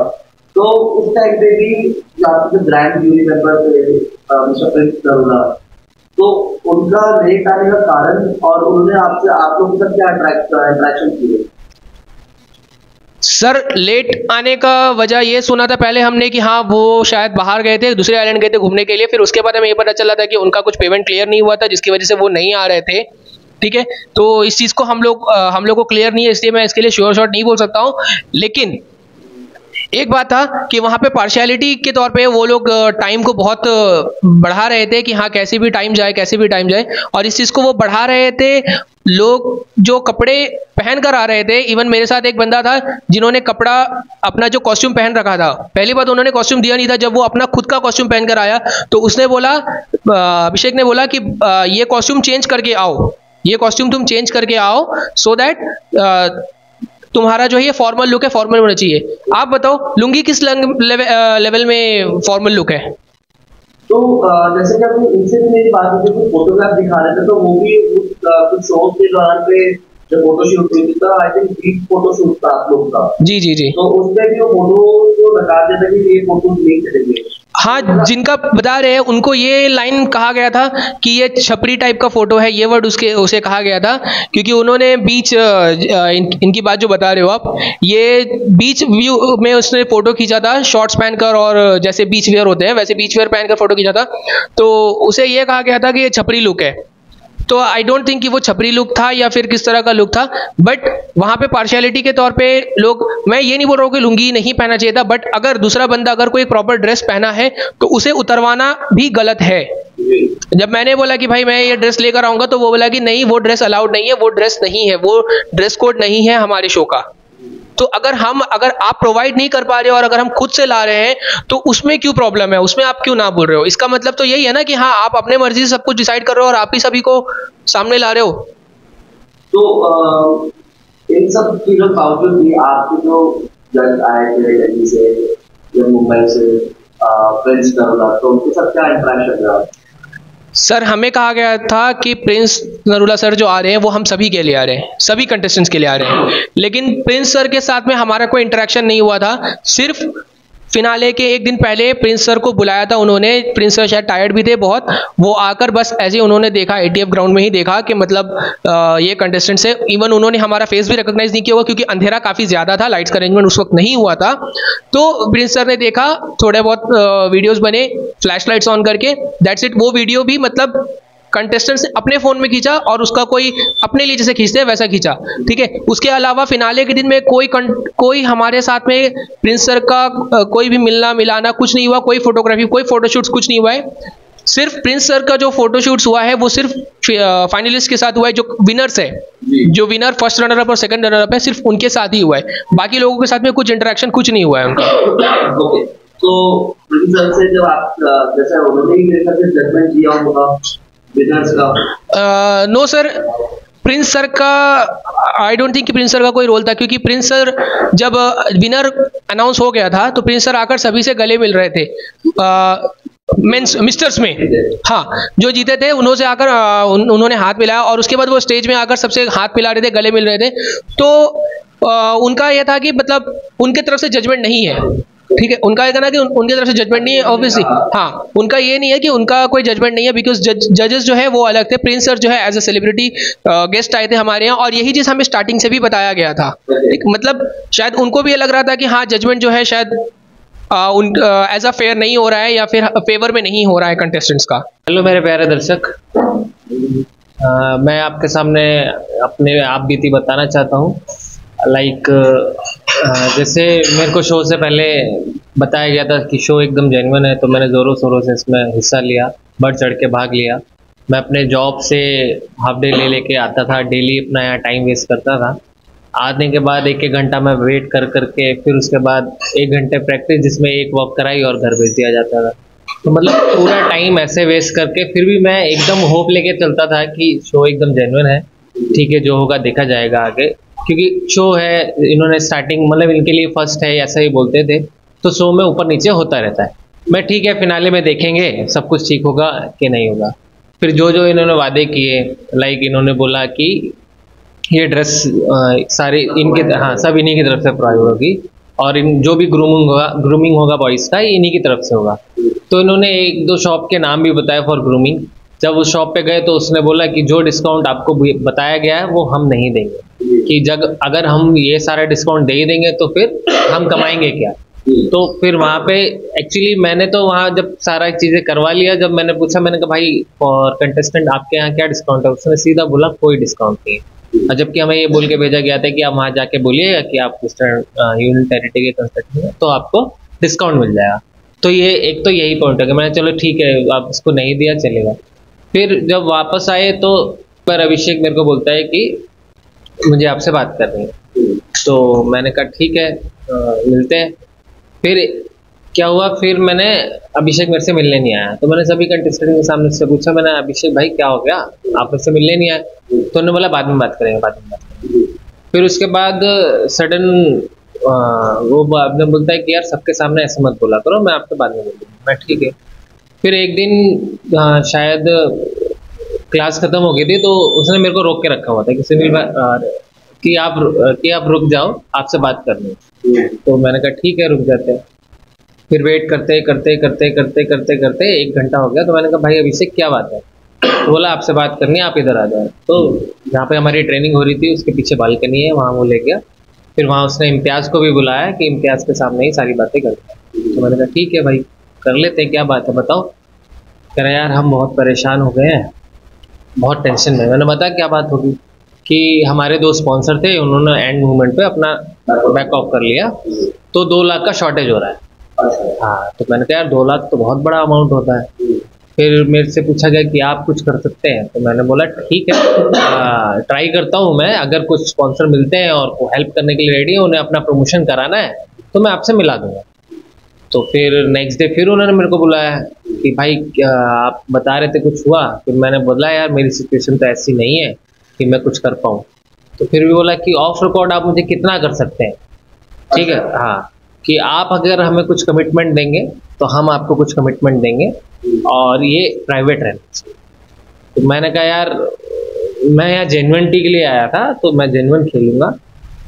तो उस टाइम पे भी आपके जो ग्रैंड जूरी मेंबर थे मिस्टर प्रिंस नरूला, तो उनका लेट आने का कारण और उन्होंने आपसे आप लोगों के साथ क्या इंटरेक्शन किए? सर लेट आने का वजह ये सुना था पहले हमने कि हाँ वो शायद बाहर गए थे, दूसरे आइलैंड गए थे घूमने के लिए। फिर उसके बाद हमें ये पता चला था कि उनका कुछ पेमेंट क्लियर नहीं हुआ था, जिसकी वजह से वो नहीं आ रहे थे। ठीक है, तो इस चीज़ को हम लोग को क्लियर नहीं है, इसलिए मैं इसके लिए श्योर शॉट नहीं बोल सकता हूँ। लेकिन एक बात था कि वहाँ पे पार्शियलिटी के तौर पे वो लोग टाइम को बहुत बढ़ा रहे थे कि हाँ कैसे भी टाइम जाए, कैसे भी टाइम जाए, और इस चीज़ को वो बढ़ा रहे थे लोग जो कपड़े पहन कर आ रहे थे, इवन मेरे साथ एक बंदा था जिन्होंने कपड़ा अपना जो कॉस्ट्यूम पहन रखा था, पहली बात उन्होंने कॉस्ट्यूम दिया नहीं था। जब वो अपना खुद का कॉस्ट्यूम पहन कर आया तो उसने बोला, अभिषेक ने बोला कि ये कॉस्ट्यूम चेंज करके आओ, ये कॉस्ट्यूम तुम चेंज करके आओ, सो दैट तुम्हारा जो है ये फॉर्मल लुक है, फॉर्मल होना चाहिए। आप बताओ लुंगी किस लेवल में फॉर्मल लुक है? तो जैसे कि आपने इनसे भी मेरी बात हुई थी, कुछ फोटोग्राफ दिखा रहे थे, तो वो भी कुछ शो के दौरान पे जब फोटोशूट हुई थी तो आई थिंक बीच फोटोशूट था आप लोग का। जी जी जी। तो उसमें भी वो फोटो को बता देता कि ये फोटो नहीं चलेंगे। हाँ, जिनका बता रहे हैं उनको ये लाइन कहा गया था कि ये छपरी टाइप का फोटो है, ये वर्ड उसे कहा गया था, क्योंकि उन्होंने बीच इनकी बात जो बता रहे हो आप, ये बीच व्यू में उसने फोटो खींचा था शॉर्ट्स पहनकर, और जैसे बीच वेयर होते हैं वैसे बीच वेयर पहनकर फोटो खींचा था, तो उसे ये कहा गया था कि ये छपरी लुक है। तो आई डोंट थिंक कि वो छपरी लुक था या फिर किस तरह का लुक था, बट वहाँ पे पार्शियलिटी के तौर पे लोग, मैं ये नहीं बोल रहा हूँ कि लुंगी नहीं पहनना चाहिए था, बट अगर दूसरा बंदा अगर कोई प्रॉपर ड्रेस पहना है तो उसे उतरवाना भी गलत है। जब मैंने बोला कि भाई मैं ये ड्रेस लेकर आऊंगा तो वो बोला कि नहीं वो ड्रेस अलाउड नहीं है, वो ड्रेस नहीं है, वो ड्रेस कोड नहीं है हमारे शो का। तो अगर आप प्रोवाइड नहीं कर पा रहे हो और अगर हम खुद से ला रहे हैं तो उसमें क्यों प्रॉब्लम है, उसमें आप क्यों ना बोल रहे हो? इसका मतलब तो यही है ना कि हाँ आप अपने मर्जी से सब कुछ डिसाइड कर रहे हो और आप ही सभी को सामने ला रहे हो। तो इन सब चीजों के बावजूद भी आपके जो जज आए थे दिल्ली से या मुंबई से, प्रिंस नरूला, तो उनके साथ क्या इंटरेक्शन रहा? सर हमें कहा गया था कि प्रिंस नरूला सर जो आ रहे हैं वो हम सभी के लिए आ रहे हैं, सभी कंटेस्टेंट्स के लिए आ रहे हैं, लेकिन प्रिंस सर के साथ में हमारा कोई इंटरेक्शन नहीं हुआ था। सिर्फ फिनाले के एक दिन पहले प्रिंस सर को बुलाया था उन्होंने, प्रिंस सर शायद टायर्ड भी थे बहुत, वो आकर बस ऐसे ही उन्होंने देखा, एटीएफ ग्राउंड में ही देखा कि मतलब ये कंटेस्टेंट्स है। इवन उन्होंने हमारा फेस भी रिकॉग्नाइज नहीं किया हुआ क्योंकि अंधेरा काफ़ी ज़्यादा था, लाइट्स का अरेंजमेंट उस वक्त नहीं हुआ था। तो प्रिंस सर ने देखा, थोड़े बहुत वीडियोज़ बने फ्लैश लाइट्स ऑन करके, दैट्स इट। वो वीडियो भी मतलब कंटेस्टेंट्स ने अपने फ़ोन में खींचा और उसका कोई अपने लिए जैसे खींचते हैं वैसा खींचा, ठीक है। उसके अलावा फिनाले के दिन में कोई हमारे साथ में प्रिंस सर का कोई भी मिलना मिलाना कुछ नहीं हुआ, कोई फोटोग्राफी कोई फोटोशूट्स कुछ नहीं हुआ है। सिर्फ प्रिंस सर का जो फोटोशूट्स हुआ है वो सिर्फ फाइनलिस्ट के साथ हुआ है, जो विनर्स है, जो विनर फर्स्ट रनर अप और सेकंड रनर अप है, सिर्फ उनके साथ ही हुआ है। बाकी लोगों के साथ में कुछ इंटरेक्शन कुछ नहीं हुआ है उनका। तो प्रिंस सर से जब आप जैसे उन्होंने ही मेरे साथ जजमेंट दिया होगा विनर्स का? नो सर, प्रिंस सर का आई डोंट थिंक कि प्रिंस सर का कोई रोल था, क्योंकि प्रिंस सर जब विनर अनाउंस हो गया था तो प्रिंस सर आकर सभी से गले मिल रहे थे मेंस मिस्टर्स में, हाँ जो जीते थे उन्होंने आकर उन्होंने हाथ मिलाया और उसके बाद वो स्टेज में आकर सबसे हाथ मिला रहे थे, गले मिल रहे थे। तो उनका यह था कि मतलब उनके तरफ से जजमेंट नहीं है, ठीक है, उनका ये कहना कि उनकी तरफ से जजमेंट नहीं है ऑब्वियसली, हाँ उनका ये नहीं है कि उनका कोई जजमेंट नहीं है, बिकॉज जजेस जो है वो अलग थे। प्रिंस सर जो है एज अ सेलिब्रिटी गेस्ट आए थे हमारे यहाँ और यही चीज़ हमें स्टार्टिंग से भी बताया गया था, ठीक, मतलब शायद उनको भी ये लग रहा था कि हाँ जजमेंट जो है शायद एज अ फेयर नहीं हो रहा है या फिर फेवर में नहीं हो रहा है कंटेस्टेंट्स का। हेलो मेरे प्यारे दर्शक, मैं आपके सामने अपने आप बीती बताना चाहता हूँ। लाइक जैसे मेरे को शो से पहले बताया गया था कि शो एकदम जेन्युइन है, तो मैंने ज़ोरों शोरों से इसमें हिस्सा लिया, बढ़ चढ़ के भाग लिया। मैं अपने जॉब से हाफ डे ले लेके आता था, डेली अपना यहाँ टाइम वेस्ट करता था। आने के बाद एक घंटा मैं वेट कर करके फिर उसके बाद 1 घंटे प्रैक्टिस, जिसमें एक वॉक कराई और घर भेज दिया जाता था। तो मतलब पूरा टाइम ऐसे वेस्ट करके फिर भी मैं एकदम होप लेके चलता था कि शो एकदम जेन्युइन है, ठीक है जो होगा देखा जाएगा आगे, क्योंकि शो है, इन्होंने स्टार्टिंग मतलब इनके लिए फर्स्ट है ऐसा ही बोलते थे, तो शो में ऊपर नीचे होता रहता है। मैं ठीक है फिनाले में देखेंगे सब कुछ ठीक होगा कि नहीं होगा। फिर जो जो इन्होंने वादे किए, लाइक इन्होंने बोला कि ये ड्रेस सारे इनके, हाँ सब इन्हीं की तरफ से प्रोवाइड होगी और इन जो भी ग्रूमिंग होगा बॉयज़ का, ये इन्हीं की तरफ से होगा। तो इन्होंने 1-2 शॉप के नाम भी बताए फॉर ग्रूमिंग। जब उस शॉप पे गए तो उसने बोला कि जो डिस्काउंट आपको बताया गया है वो हम नहीं देंगे, कि अगर हम ये सारा डिस्काउंट दे देंगे तो फिर हम कमाएंगे क्या। तो फिर वहाँ पे एक्चुअली मैंने तो वहाँ जब सारा चीज़ें करवा लिया, जब मैंने पूछा, मैंने कहा भाई फॉर कंटेस्टेंट आपके यहाँ क्या डिस्काउंट है, उसने सीधा बोला कोई डिस्काउंट नहीं है। जबकि हमें ये बोल के भेजा गया था कि आप वहाँ जाके बोलिएगा कि आप यूनियन टेरिटरी के कंस्ट्रक्शन में, तो आपको डिस्काउंट मिल जाएगा। तो ये एक तो यही पॉइंट है कि मैंने चलो ठीक है आप इसको नहीं दिया चलेगा। फिर जब वापस आए तो पर अभिषेक मेरे को बोलता है कि मुझे आपसे बात करनी है। तो मैंने कहा ठीक है, मिलते हैं। फिर क्या हुआ, फिर मैंने अभिषेक मेरे से मिलने नहीं आया, तो मैंने सभी कंटेस्टेंट के सामने से पूछा, मैंने अभिषेक भाई क्या हो गया, आप मुझसे मिलने नहीं आए? तो उन्होंने बोला बाद में बात करेंगे, बाद में बात करेंगे। फिर उसके बाद सडन वो बाद में बोलता है कि यार सबके सामने ऐसे मत बोला करो, मैं आपसे बाद में बोलूँगा। मैं ठीक है। फिर एक दिन शायद क्लास खत्म हो गई थी, तो उसने मेरे को रोक के रखा हुआ था कि सुनील भाई कि आप रुक जाओ, आपसे बात करनी है। तो मैंने कहा ठीक है, रुक जाते हैं। फिर वेट करते करते करते करते करते करते 1 घंटा हो गया। तो मैंने कहा भाई अभिषेक क्या बात है? तो बोला आपसे बात करनी है, आप इधर आ जाए। तो जहाँ पे हमारी ट्रेनिंग हो रही थी उसके पीछे बालकनी है, वहाँ वो ले गया। फिर वहाँ उसने इम्तियाज़ को भी बुलाया कि इम्तियाज़ के सामने ही सारी बातें करते हैं। तो मैंने कहा ठीक है भाई, कर लेते हैं, क्या बात है बताओ। कह रहा यार हम बहुत परेशान हो गए हैं, बहुत टेंशन में। मैंने बताया क्या बात होगी, कि हमारे 2 स्पॉन्सर थे, उन्होंने एंड मोमेंट पे अपना बैक ऑफ कर लिया, तो 2 लाख का शॉर्टेज हो रहा है। हाँ, तो मैंने कहा यार 2 लाख तो बहुत बड़ा अमाउंट होता है। फिर मेरे से पूछा गया कि आप कुछ कर सकते हैं? तो मैंने बोला ठीक है, ट्राई करता हूँ मैं, अगर कुछ स्पॉन्सर मिलते हैं और वो हेल्प करने के लिए रेडी है, उन्हें अपना प्रमोशन कराना है तो मैं आपसे मिला दूंगा। तो फिर नेक्स्ट डे फिर उन्होंने मेरे को बुलाया कि भाई क्या आप बता रहे थे कुछ हुआ? फिर मैंने बोला यार मेरी सिचुएशन तो ऐसी नहीं है कि मैं कुछ कर पाऊँ। तो फिर भी बोला कि ऑफ रिकॉर्ड आप मुझे कितना कर सकते हैं, ठीक है, हाँ, कि आप अगर हमें कुछ कमिटमेंट देंगे तो हम आपको कुछ कमिटमेंट देंगे और ये प्राइवेट रहना। तो मैंने कहा यार मैं यहाँ जेन्युइनिटी के लिए आया था, तो मैं जेन्युइन खेलूंगा,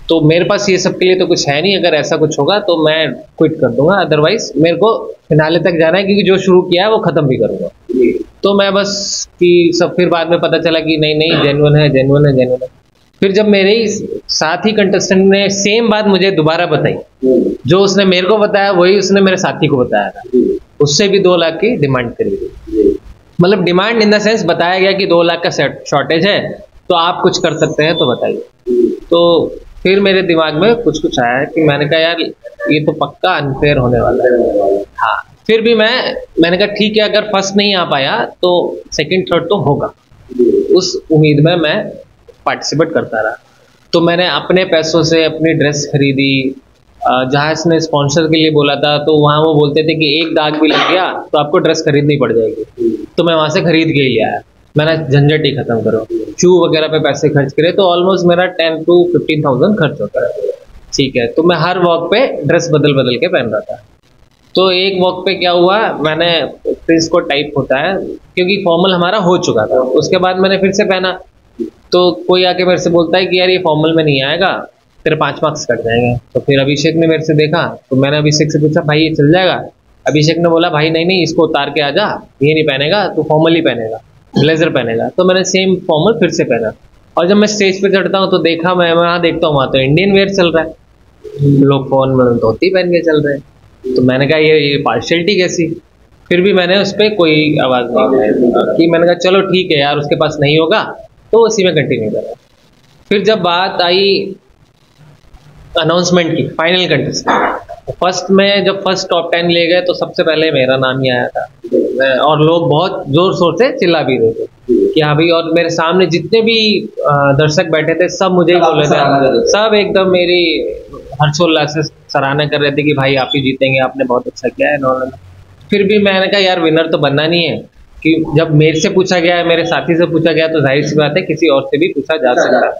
तो मेरे पास ये सब के लिए तो कुछ है नहीं, अगर ऐसा कुछ होगा तो मैं क्विट कर दूंगा, अदरवाइज मेरे को फिनाले तक जाना है, क्योंकि जो शुरू किया है वो ख़त्म भी करूँगा। तो मैं बस कि सब, फिर बाद में पता चला कि नहीं जेन्युइन है, जेन्युइन है, जेन्युइन है। फिर जब मेरे साथी कंटेस्टेंट ने सेम बात मुझे दोबारा बताई, जो उसने मेरे को बताया वही उसने मेरे साथी को बताया था, उससे भी 2 लाख की डिमांड करी थी। मतलब डिमांड इन द सेंस बताया गया कि 2 लाख का शॉर्टेज है, तो आप कुछ कर सकते हैं तो बताइए। तो फिर मेरे दिमाग में कुछ आया कि मैंने कहा यार ये तो पक्का अनफेयर होने वाला है। हाँ, फिर भी मैंने कहा ठीक है, अगर फर्स्ट नहीं आ पाया तो सेकंड थर्ड तो होगा, उस उम्मीद में मैं पार्टिसिपेट करता रहा। तो मैंने अपने पैसों से अपनी ड्रेस खरीदी, जहाँ इसने स्पॉन्सर के लिए बोला था तो वहाँ वो बोलते थे कि एक दाग भी लग गया तो आपको ड्रेस खरीदनी पड़ जाएगी, तो मैं वहाँ से खरीद के ही लिया। मैंने झंझट ही खत्म करो, शू वगैरह पे पैसे खर्च करे, तो ऑलमोस्ट मेरा 10 to 15,000 खर्च होता है, ठीक है। तो मैं हर वॉक पे ड्रेस बदल के पहन रहा था। तो एक वॉक पे क्या हुआ, मैंने प्रिंस को टाइप होता है, क्योंकि फॉर्मल हमारा हो चुका था, उसके बाद मैंने फिर से पहना, तो कोई आके मेरे से बोलता है कि यार ये फॉर्मल में नहीं आएगा, तेरे 5 मार्क्स कट जाएंगे। तो फिर अभिषेक ने मेरे से देखा, तो मैंने अभिषेक से पूछा भाई ये चल जाएगा? अभिषेक ने बोला भाई नहीं इसको उतार के आ जा, ये नहीं पहनेगा, तू फॉर्मल ही पहनेगा, ब्लेजर पहनेगा। तो मैंने सेम फॉर्मल फिर से पहना, और जब मैं स्टेज पे चढ़ता हूँ तो देखा, मैं वहाँ देखता हूँ वहाँ तो इंडियन वेयर चल रहा है, लोग फोन में धोती पहन के चल रहे हैं। तो मैंने कहा ये पार्शियलिटी कैसी? फिर भी मैंने उस पर कोई आवाज़ नहीं की, मैंने कहा चलो ठीक है यार, उसके पास नहीं होगा तो उसी में कंटिन्यू करा। फिर जब बात आई अनाउंसमेंट की, फाइनल कंटेस्टेंट, फर्स्ट में जब फर्स्ट टॉप 10 ले गए तो सबसे पहले मेरा नाम ही आया था, और लोग बहुत जोर शोर से चिल्ला भी रहे थे कि हाँ भाई, और मेरे सामने जितने भी दर्शक बैठे थे सब मुझे ही बोल रहे थे, सब एकदम मेरी हर्षोल्लास से सराहना कर रहे थे कि भाई आप ही जीतेंगे, आपने बहुत अच्छा किया है। फिर भी मैंने कहा यार विनर तो बनना नहीं है, कि जब मेरे से पूछा गया है, मेरे साथी से पूछा गया, तो जाहिर सी बात है किसी और से भी पूछा जा सकता है।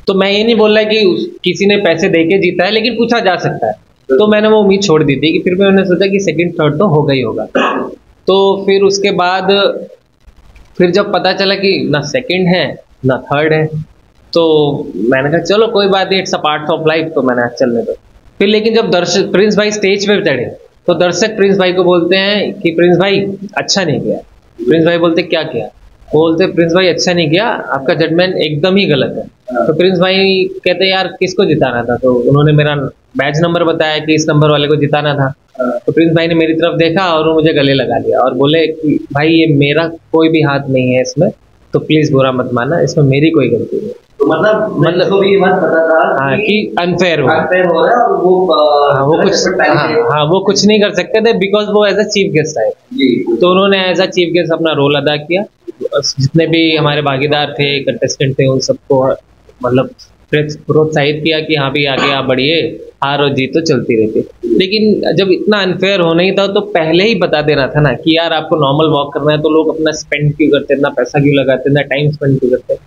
तो मैं ये नहीं बोल रहा कि किसी ने पैसे दे के जीता है, लेकिन पूछा जा सकता है। तो मैंने वो उम्मीद छोड़ दी थी, कि फिर मैंने सोचा कि सेकंड थर्ड तो होगा ही होगा। तो फिर उसके बाद फिर जब पता चला कि ना सेकंड है ना थर्ड है, तो मैंने कहा चलो कोई बात नहीं, it's a part of life, तो मैंने चलने दो। फिर लेकिन जब दर्शक प्रिंस भाई स्टेज पे चढ़े तो दर्शक प्रिंस भाई को बोलते हैं कि प्रिंस भाई अच्छा नहीं किया। प्रिंस भाई बोलते क्या किया? बोलते प्रिंस भाई अच्छा नहीं किया, आपका जजमेंट एकदम ही गलत है। तो प्रिंस भाई कहते यार किसको जिताना था? तो उन्होंने मेरा बैच नंबर बताया कि इस नंबर वाले को जिताना था। तो प्रिंस भाई ने मेरी तरफ देखा और वो मुझे गले लगा लिया और बोले कि भाई ये मेरा कोई भी हाथ नहीं है इसमें, तो प्लीज बुरा मत मानना, इसमें मेरी कोई गलती नहीं। तो मतलब को भी ये बात पता था हाँ कि अनफेयर हो रहा है, और वो कुछ नहीं कर सकते थे, बिकॉज वो एज अ चीफ गेस्ट आए। तो उन्होंने एज अ चीफ गेस्ट अपना रोल अदा किया जितने भी हमारे भागीदार थे, कंटेस्टेंट थे, उन सबको मतलब प्रोत्साहित किया कि हाँ भी आगे आप बढ़िए, हार और जीत तो चलती रहती। लेकिन जब इतना अनफेयर होना ही था तो पहले ही बता देना था ना कि यार आपको नॉर्मल वॉक करना है तो लोग अपना स्पेंड क्यों करते, इतना पैसा क्यों लगाते, इतना टाइम स्पेंड क्यों करते।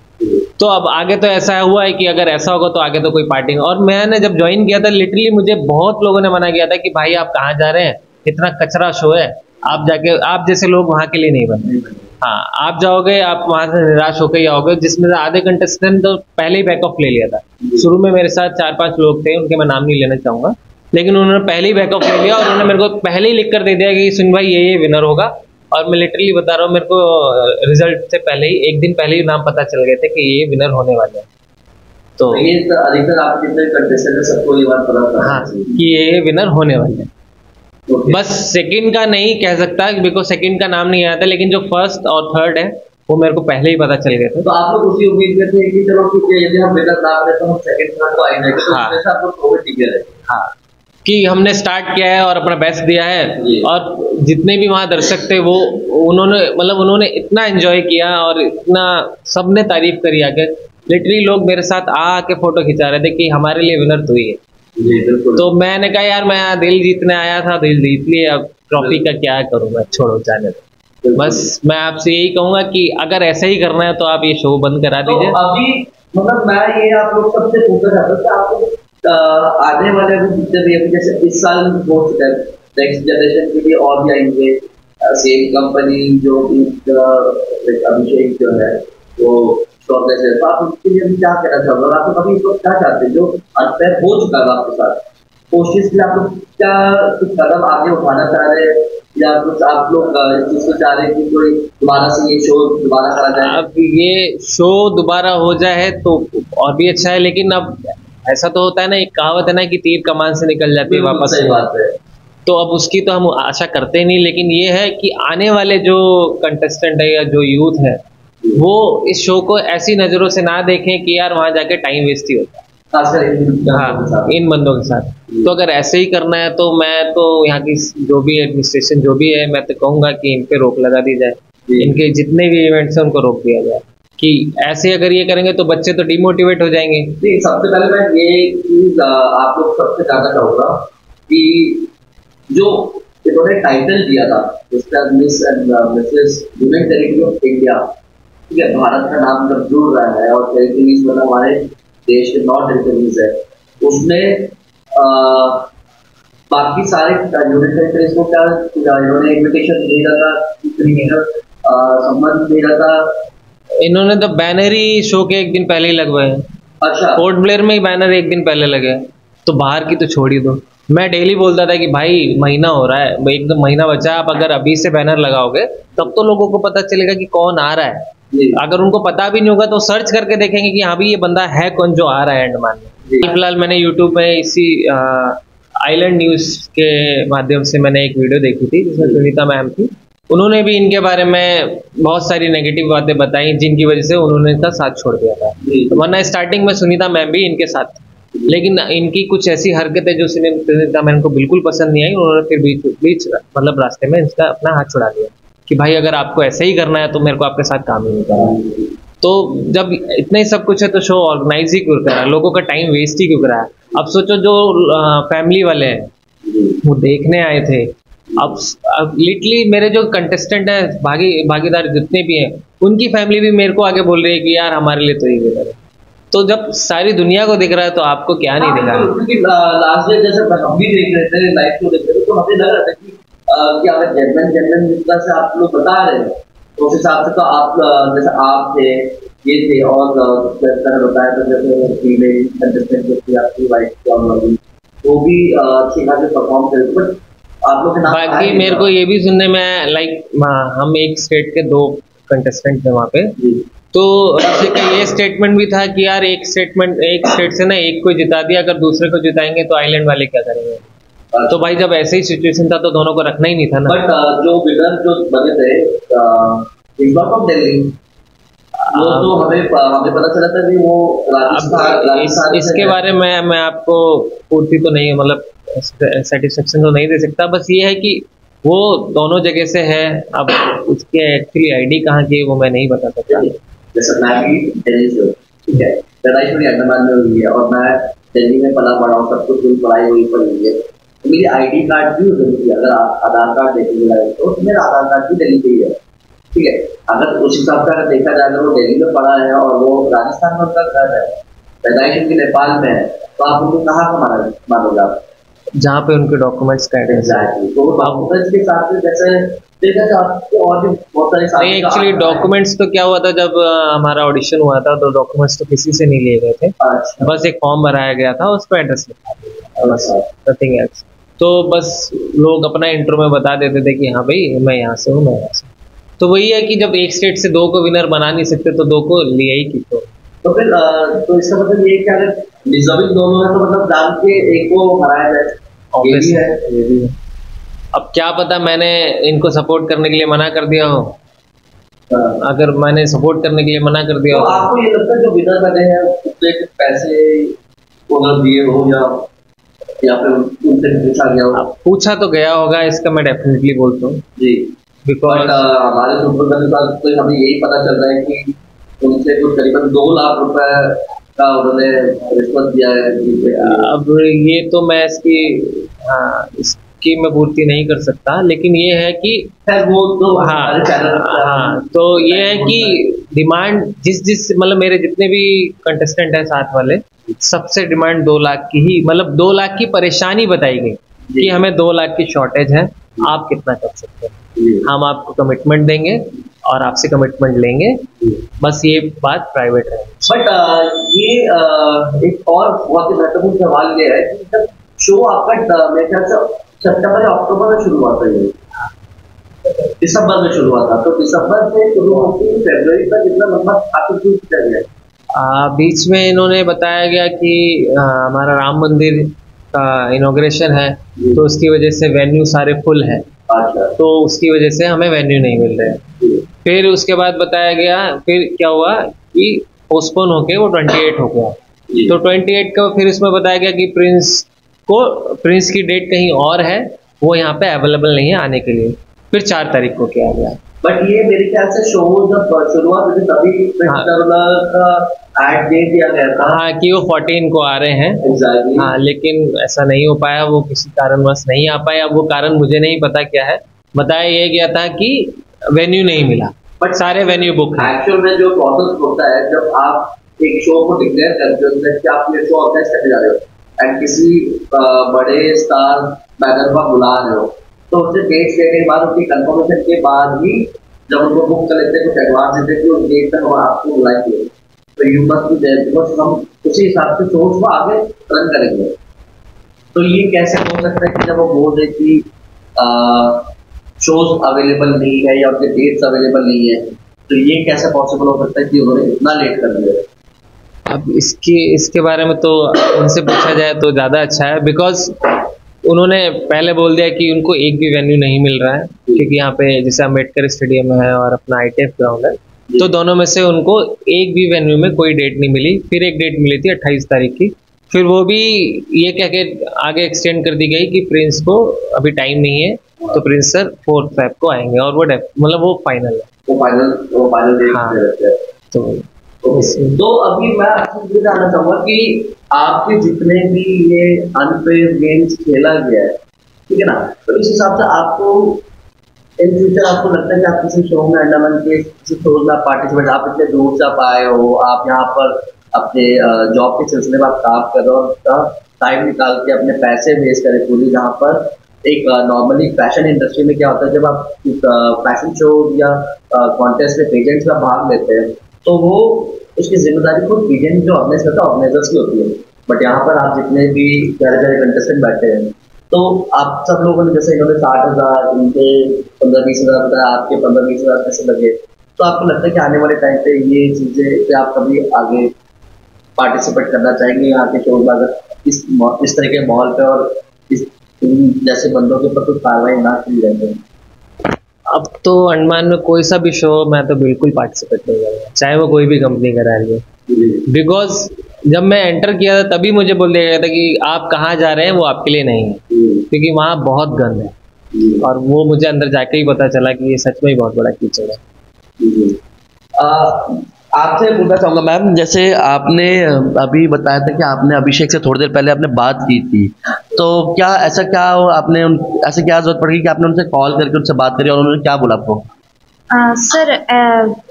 तो अब आगे तो ऐसा हुआ है कि अगर ऐसा होगा तो आगे तो कोई पार्टी। और मैंने जब ज्वाइन किया था लिटरली मुझे बहुत लोगों ने मना किया था कि भाई आप कहाँ जा रहे हैं, इतना कचरा शो है, आप जाके, आप जैसे लोग वहाँ के लिए नहीं बने। हाँ, आप जाओगे, आप वहां से निराश होकर ही आओगे। जिसमें से आधे कंटेस्टेंट तो पहले ही बैक ऑफ ले लिया था। शुरू में मेरे साथ 4-5 लोग थे, उनके मैं नाम नहीं लेना चाहूंगा, लेकिन उन्होंने पहले ही बैक ऑफ ले लिया और उन्होंने मेरे को पहले ही लिख कर दे दिया कि सुन भाई ये विनर होगा। और मैं लिटरली बता रहा हूँ, मेरे को रिजल्ट से पहले ही, एक दिन पहले ही नाम पता चल गए थे कि ये विनर होने वाले हैं। तो ये अधिकतर आप जितने कंटेस्टेंट है सबको ये बात पता था। हाँ, कि ये विनर होने वाले हैं। बस सेकंड का नहीं कह सकता बिकॉज सेकंड का नाम नहीं आया था, लेकिन जो फर्स्ट और थर्ड है वो मेरे को पहले ही पता चल गए थे। तो आप लोग उसी उम्मीद में थे कि चलो ठीक है, यदि हम विनर ना बने तो हम सेकंड थर्ड को आएंगे, तो हाँ। उसमें से आप लोग कोविड टिके रहे। हाँ, कि हमने स्टार्ट किया है और अपना बेस्ट दिया है, और जितने भी वहाँ दर्शक थे वो उन्होंने इतना एंजॉय किया और इतना सबने तारीफ करी आके। लिटरली लोग मेरे साथ आके फोटो खिंचा रहे थे कि हमारे लिए विनर तू ही है। तो मैंने कहा यार मैं दिल जीतने आया था, दिल जीत लिए, अब ट्रॉफी का क्या करूँगा, छोड़ो जाने दो। बस मैं आपसे यही कहूंगा कि अगर ऐसा ही करना है तो आप ये शो बंद करा दीजिए। तो अभी मतलब मैं ये आप लोग सबसे पूछना चाहता हूँ कि आप लोग आने वाले अभी जितने भी अभी जैसे इस साल हो चुका है, नेक्स्ट जनरेशन के लिए और भी आएंगे, सेम कंपनी जो अभिषेक जो है वो शॉर्टलेस है, तो आप उसके लिए अभी क्या कहना चाहोगे और आप लोग अभी इस वक्त क्या चाहते हैं जो अनफेयर हो चुका है आपके साथ, कोशिश के लिए आप लोग क्या कुछ कदम आगे उठाना चाह रहे हैं या कुछ आप लोग इस चीज को चाह रहे हैं कि कोई दोबारा से ये शो दोबारा करा जाए? अब ये शो दोबारा हो जाए तो और भी अच्छा है, लेकिन अब ऐसा तो होता है ना, एक कहावत है ना कि तीर कमान से निकल जाती है वापस। सही बात है। तो अब उसकी तो हम आशा करते नहीं, लेकिन ये है कि आने वाले जो कंटेस्टेंट है या जो यूथ है वो इस शो को ऐसी नजरों से ना देखें कि यार वहां जाके टाइम वेस्ट ही होता है, हाँ, इन बंदों के साथ। तो अगर ऐसे ही करना है तो मैं तो यहाँ की जो भी एडमिनिस्ट्रेशन जो भी है, मैं तो कहूँगा कि इन पे रोक लगा दी जाए, इनके जितने भी इवेंट्स हैं उनको रोक दिया जाए। कि ऐसे अगर ये करेंगे तो बच्चे तो डिमोटिवेट हो जाएंगे। नहीं, सबसे पहले मैं ये चीज आप लोग सबसे जानना चाहूंगा कि जो इन्होंने टाइटल दिया था miss and Mrs union territory of India, ठीक है, भारत का नाम जब जुड़ रहा है और टेरिटरीज मतलब हमारे देश के 9 टेरिटरीज है, उसमें बाकी सारे यूनियन टेरिटरीज को क्या इन्होंने इन्विटेशन दे रहा था, सम्मान दे रहा था? इन्होंने तो बैनर ही शो के एक दिन पहले ही लगवाए हैं। अच्छा, पोर्ट ब्लेयर में ही बैनर एक दिन पहले लगे, तो बाहर की तो छोड़ ही दो। मैं डेली बोलता था कि भाई महीना हो रहा है, एकदम महीना बचा है, आप अगर अभी से बैनर लगाओगे तब तो लोगों को पता चलेगा कि कौन आ रहा है। अगर उनको पता भी नहीं होगा तो सर्च करके देखेंगे कि हाँ भी ये बंदा है कौन जो आ रहा है अंडमान में। फिलहाल मैंने यूट्यूब में इसी आइलैंड न्यूज के माध्यम से मैंने एक वीडियो देखी थी जिसमें सुनीता मैम थी, उन्होंने भी इनके बारे में बहुत सारी नेगेटिव बातें बताई जिनकी वजह से उन्होंने इनका साथ छोड़ दिया था। वरना स्टार्टिंग में सुनीता मैम भी इनके साथ थी, लेकिन इनकी कुछ ऐसी हरकतें जो सुनीता मैम को बिल्कुल पसंद नहीं आई, उन्होंने फिर बीच मतलब रास्ते में इसका अपना हाथ छुड़ा दिया कि भाई अगर आपको ऐसे ही करना है तो मेरे को आपके साथ काम ही नहीं करना। तो जब इतना ही सब कुछ है तो शो ऑर्गेनाइज ही क्यों करा, लोगों का टाइम वेस्ट ही क्यों करा? अब सोचो जो फैमिली वाले हैं वो देखने आए थे, अब लिटरली मेरे जो कंटेस्टेंट है भागीदार जितने भी हैं उनकी फैमिली भी मेरे को आगे बोल रही है कि यार हमारे लिए तो ये विनर है। तो जब सारी दुनिया को दिख रहा है तो आपको क्या नहीं दिख रहा? क्योंकि लास्ट ईयर जैसे हम भी देख रहे थे, लाइव शो देख रहे थे, तो हमें लग रहा था कि अगर जेन्युइन जितना से आप लोग बता रहे हैं तो उस हिसाब से तो आप जैसे आप थे ये थे और बताया था जैसे फीमेल कंटेस्टेंट जो थी आपकी वाइफ वो भी अच्छी खासी परफॉर्म करे, बट आप लोग बाकी मेरे को ये भी सुनने में लाइक हम एक स्टेट के 2 कंटेस्टेंट थे वहाँ पे, तो जैसे कि ये स्टेटमेंट भी था कि यार एक स्टेट से ना एक को जिता दिया, अगर दूसरे को जिताएंगे तो आइलैंड वाले क्या करेंगे? तो भाई जब ऐसे ही सिचुएशन था तो दोनों को रखना ही नहीं था ना। बट जो विनर जो बने थे फ्रॉम दिल्ली, वो तो हमें पता चला था कि वो राजस्थान इसके बारे में मैं आपको पूर्ति तो नहीं मतलब सेटिस्फेक्शन तो नहीं दे सकता। बस ये है कि वो दोनों जगह से है। अब उसके एक्चुअली आईडी कहाँ की है वो मैं नहीं बता सकता। जैसे मैं भी दिल्ली से हूँ, ठीक है, पैदाइश मेरी अंडमान में हुई है और मैं दिल्ली में पला पड़ा हूँ, सब कुछ पढ़ाई वहीं पर हुई है, तो मेरी आईडी कार्ड भी उधर की, अगर आधार कार्ड देखने जाए तो मेरा आधार कार्ड भी दिल्ली पे ही है, ठीक है। अगर उस हिसाब से अगर देखा जाए अगर वो दिल्ली में पढ़ा है और वो राजस्थान में उनका घर है, पैदाइश उनकी नेपाल में है, तो आप उनको कहाँ का मानोगे आप? जहाँ पे उनके डॉक्यूमेंट्स का एड्रेस है। तो डॉक्यूमेंट्स के साथ जैसे देखा जाए और भी बहुत सारे नहीं, एक्चुअली डॉक्यूमेंट्स तो क्या हुआ था जब हमारा ऑडिशन हुआ था तो डॉक्यूमेंट्स तो किसी से नहीं लिए गए थे। अच्छा। बस एक फॉर्म भराया गया था, उस पर एड्रेस लिखा था, बस नथिंग एल्स। तो बस लोग अपना इंट्रो में बता देते थे कि हाँ भाई मैं यहाँ से हूँ, मैं यहाँ से। तो वही है कि जब एक स्टेट से दो को विनर बना नहीं सकते तो दो को लिया ही क्यों। तो फिर तो इसका मतलब ये क्या, अगर डिजर्विंग दोनों है तो मतलब जान के एक को हराया जाए, ये भी है। अब क्या पता मैंने इनको सपोर्ट करने के लिए मना कर दिया हो। अगर मैंने सपोर्ट करने के लिए मना कर दिया तो हो तो आपको ये लगता है जो विनर बने हैं उससे कुछ पैसे उन्हें दिए हो या फिर उनसे पूछा गया हो? पूछा तो गया होगा, इसका मैं डेफिनेटली बोलता हूँ जी। बिकॉज हमारे सूत्रों के अनुसार तो हमें यही पता चल रहा है कि उनसे कुछ करीबन 2 लाख रुपए का उन्होंने रिश्वत दिया है। अब ये तो मैं इसकी मैं पूर्ति नहीं कर सकता, लेकिन ये है कि वो तो हाँ, तो ये है कि डिमांड जिस मतलब मेरे जितने भी कंटेस्टेंट हैं साथ वाले, सबसे डिमांड 2 लाख की ही, मतलब 2 लाख की परेशानी बताई गई कि हमें 2 लाख की शॉर्टेज है, आप कितना कर सकते हैं, हम आपको कमिटमेंट देंगे और आपसे कमिटमेंट लेंगे, बस ये बात प्राइवेट है। बट ये एक और बहुत ही महत्वपूर्ण सवाल ये है कि जब शो आपका मेरे ख्याल से सितंबर या अक्टूबर में शुरू हुआ था, ये दिसंबर में शुरू हुआ था, तो दिसंबर से शुरू होकर फरवरी तक इतना लंबा आपको क्यों किया गया? बीच में इन्होंने बताया गया कि हमारा राम मंदिर का इनॉग्रेशन है तो उसकी वजह से वेन्यू सारे फुल है, तो उसकी वजह से हमें वेन्यू नहीं मिल रहे हैं। फिर उसके बाद बताया गया, फिर क्या हुआ कि पोस्टपोन होके वो 28 हो गया, तो 28 का फिर इसमें बताया गया कि प्रिंस की डेट कहीं और है, वो यहाँ पे अवेलेबल नहीं है आने के लिए, फिर 4 तारीख को किया गया। बट ये मेरे ख्याल से शो जब शुरुआत हुई तभी का ऐड दे दिया गया था, हाँ, कि वो 14 को आ रहे हैं। exactly. हाँ, लेकिन ऐसा नहीं हो पाया, वो किसी कारणवश नहीं आ पाया। अब वो कारण मुझे नहीं पता क्या है, बताया ये गया था कि वेन्यू नहीं मिला, बट सारे वेन्यू बुक हैं। एक्चुअल में जो प्रोसेस होता है जब आप एक शो को डिक्लेयर करते हो कि आप ये शो ऑर्गेनाइज करने जा रहे हो एंड किसी बड़े स्टार बैनर पर बुला रहे हो, तो उससे डेट देने के बाद उसकी कंफर्मेशन के बाद ही जब उनको बुक कर लेते हैं, कुछ एडवांस देते हैं कि उस डेट तक आपको बुलाएंगे, तो you must be there, because हम उसी हिसाब से शोज को आगे रन करेंगे। तो ये कैसे हो सकता है कि जब वो बोल रहे कि शोज अवेलेबल नहीं है या उनके डेट्स अवेलेबल नहीं है, तो ये कैसे पॉसिबल हो सकता है कि उन्होंने इतना लेट कर दिया? अब इसके बारे में तो उनसे पूछा जाए तो ज़्यादा अच्छा है, बिकॉज उन्होंने पहले बोल दिया कि उनको एक भी वेन्यू नहीं मिल रहा है, क्योंकि यहाँ पे जैसे अम्बेडकर स्टेडियम है और अपना ITF ग्राउंड है, तो दोनों में से उनको एक भी वेन्यू में कोई डेट नहीं मिली। फिर एक डेट मिली थी 28 तारीख की, फिर वो भी ये कह के आगे एक्सटेंड कर दी गई कि प्रिंस को अभी टाइम नहीं है, तो प्रिंस सर 4 फेब को आएंगे और वो मतलब वो फाइनल है, वो फाइनल डेट है। तो अभी मैं आपसे ये जानना चाहूंगा कि आपके जितने भी ये अनपेड गेम्स खेला गया है, ठीक है ना, तो इस हिसाब से आपको इन फ्यूचर आपको लगता है कि आप किसी शो में अंडमान के किसी शो में पार्टिसिपेट, आप इतने दूर से आप आए हो, आप यहाँ पर अपने जॉब के सिलसिले में आप काम कर रहे हो और टाइम निकाल के अपने पैसे वेस्ट करें पूरी, जहाँ पर एक नॉर्मली फैशन इंडस्ट्री में क्या होता है जब आप फैशन शो या कॉन्टेस्ट में पेजेंट्स में भाग लेते हैं तो वो उसकी जिम्मेदारी खुद पेजेंट जो ऑर्गेनाइज करता है ऑर्गेनाइजर्स की होती है, बट यहाँ पर आप जितने भी प्यारे प्यारे कंटेस्टेंट बैठे हैं तो आप सब लोगों ने, जैसे इन्होंने 60,000, इनके 15-20 हज़ार बताया, आपके 15-20 हज़ार पैसे लगे, तो आपको लगता है कि आने वाले टाइम पे ये चीज़ें पे आप कभी आगे पार्टिसिपेट करना चाहेंगे यहाँ के शो में, अगर इस तरह के माहौल पे और इस जैसे बंदों के ऊपर कुछ कार्रवाई ना की जाए? अब तो अंडमान में कोई सा भी शो मैं तो बिल्कुल पार्टिसिपेट नहीं करूँगा, चाहे वो कोई भी कंपनी करा रही है, बिकॉज जब मैं एंटर किया था तभी मुझे बोल दिया गया था कि आप कहाँ जा रहे हैं वो आपके लिए नहीं है, क्योंकि वहाँ बहुत गंद है। और वो मुझे अंदर जाके ही पता चला कि ये सच में ही बहुत बड़ा कीचड़ है। आपसे पूछना चाहूंगा मैम, जैसे आपने अभी बताया था कि आपने अभिषेक से थोड़ी देर पहले आपने बात की थी, तो क्या ऐसा क्या आपने ऐसे क्या जरूरत पड़ गई कि आपने उनसे कॉल करके उनसे बात करी और उन्होंने क्या बोला आपको? सर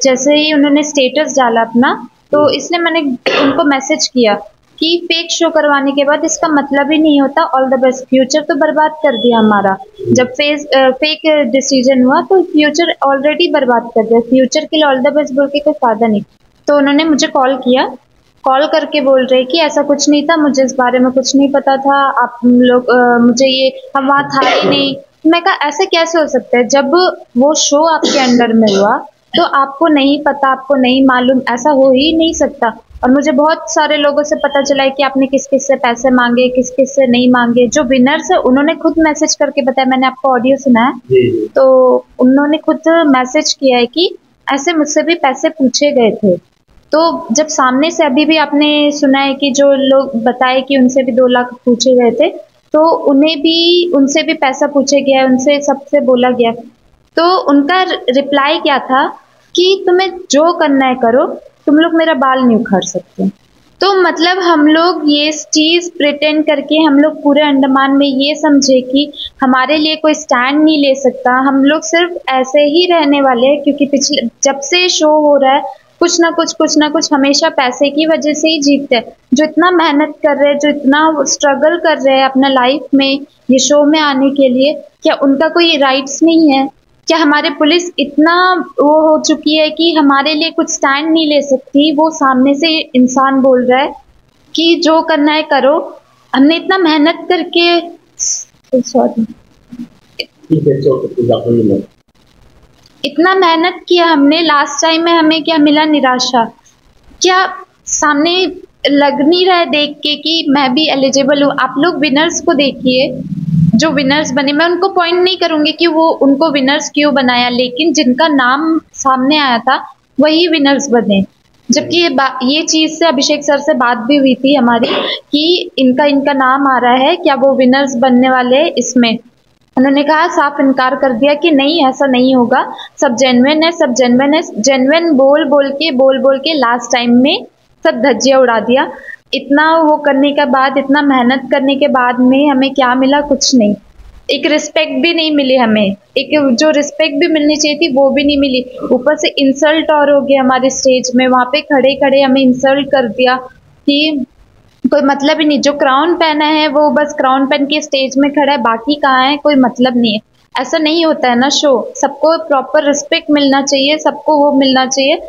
जैसे ही उन्होंने स्टेटस डाला अपना, तो इसलिए मैंने उनको मैसेज किया कि फेक शो करवाने के बाद इसका मतलब ही नहीं होता ऑल द बेस्ट, फ्यूचर तो बर्बाद कर दिया हमारा। जब फेक डिसीजन हुआ तो फ्यूचर ऑलरेडी बर्बाद कर दिया, फ्यूचर के लिए ऑल द बेस्ट बोल के कोई फायदा नहीं। तो उन्होंने मुझे कॉल किया, कॉल करके बोल रहे कि ऐसा कुछ नहीं था, मुझे इस बारे में कुछ नहीं पता था, आप लोग मुझे ये, हम वहाँ था ही नहीं। मैं कहा ऐसे कैसे हो सकता है, जब वो शो आपके अंडर में हुआ तो आपको नहीं पता, आपको नहीं मालूम, ऐसा हो ही नहीं सकता। और मुझे बहुत सारे लोगों से पता चला है कि आपने किस किस से पैसे मांगे, किस किस से नहीं मांगे। जो विनर्स है उन्होंने खुद मैसेज करके बताया, मैंने आपको ऑडियो सुना है, तो उन्होंने खुद मैसेज किया है कि ऐसे मुझसे भी पैसे पूछे गए थे। तो जब सामने से अभी भी आपने सुना है कि जो लोग बताए कि उनसे भी 2 लाख पूछे गए थे, तो उनसे भी पैसा पूछे गया, उनसे सबसे बोला गया। तो उनका रिप्लाई क्या था कि तुम्हें जो करना है करो, तुम लोग मेरा बाल नहीं उखाड़ सकते। तो मतलब हम लोग ये चीज प्रिटेंड करके हम लोग पूरे अंडमान में ये समझे कि हमारे लिए कोई स्टैंड नहीं ले सकता, हम लोग सिर्फ ऐसे ही रहने वाले हैं, क्योंकि पिछले जब से शो हो रहा है कुछ ना कुछ हमेशा पैसे की वजह से ही जीतते हैं। जो इतना मेहनत कर रहे हैं, जो इतना स्ट्रगल कर रहे हैं अपना लाइफ में ये शो में आने के लिए, क्या उनका कोई राइट्स नहीं है? क्या हमारे पुलिस इतना वो हो चुकी है कि हमारे लिए कुछ स्टैंड नहीं ले सकती? वो सामने से इंसान बोल रहा है कि जो करना है करो। हमने इतना मेहनत करके, सॉरी, इतना मेहनत किया हमने, लास्ट टाइम में हमें क्या मिला? निराशा। क्या सामने लग नहीं रहा है देख के कि मैं भी एलिजिबल हूँ? आप लोग विनर्स को देखिए, जो विनर्स बने, मैं उनको पॉइंट नहीं करूंगी कि वो उनको विनर्स क्यों बनाया, लेकिन जिनका नाम सामने आया था वही विनर्स बने। जबकि ये चीज से अभिषेक सर से बात भी हुई थी हमारी कि इनका नाम आ रहा है, क्या वो विनर्स बनने वाले हैं इसमें? उन्होंने कहा, साफ इनकार कर दिया कि नहीं, ऐसा नहीं होगा, सब जेन्युइन है, सब जेन्युइन है। जेन्युइन बोल के लास्ट टाइम में सब धज्जियां उड़ा दिया। इतना वो करने के बाद, इतना मेहनत करने के बाद में हमें क्या मिला? कुछ नहीं। एक रिस्पेक्ट भी नहीं मिली हमें, एक जो रिस्पेक्ट भी मिलनी चाहिए थी वो भी नहीं मिली। ऊपर से इंसल्ट और हो गया हमारे स्टेज में, वहाँ पे खड़े खड़े हमें इंसल्ट कर दिया कि कोई मतलब ही नहीं। जो क्राउन पहना है वो बस क्राउन पहन के स्टेज में खड़ा है, बाकी कहाँ है, कोई मतलब नहीं है। ऐसा नहीं होता है ना शो, सबको प्रॉपर रिस्पेक्ट मिलना चाहिए, सबको वो मिलना चाहिए।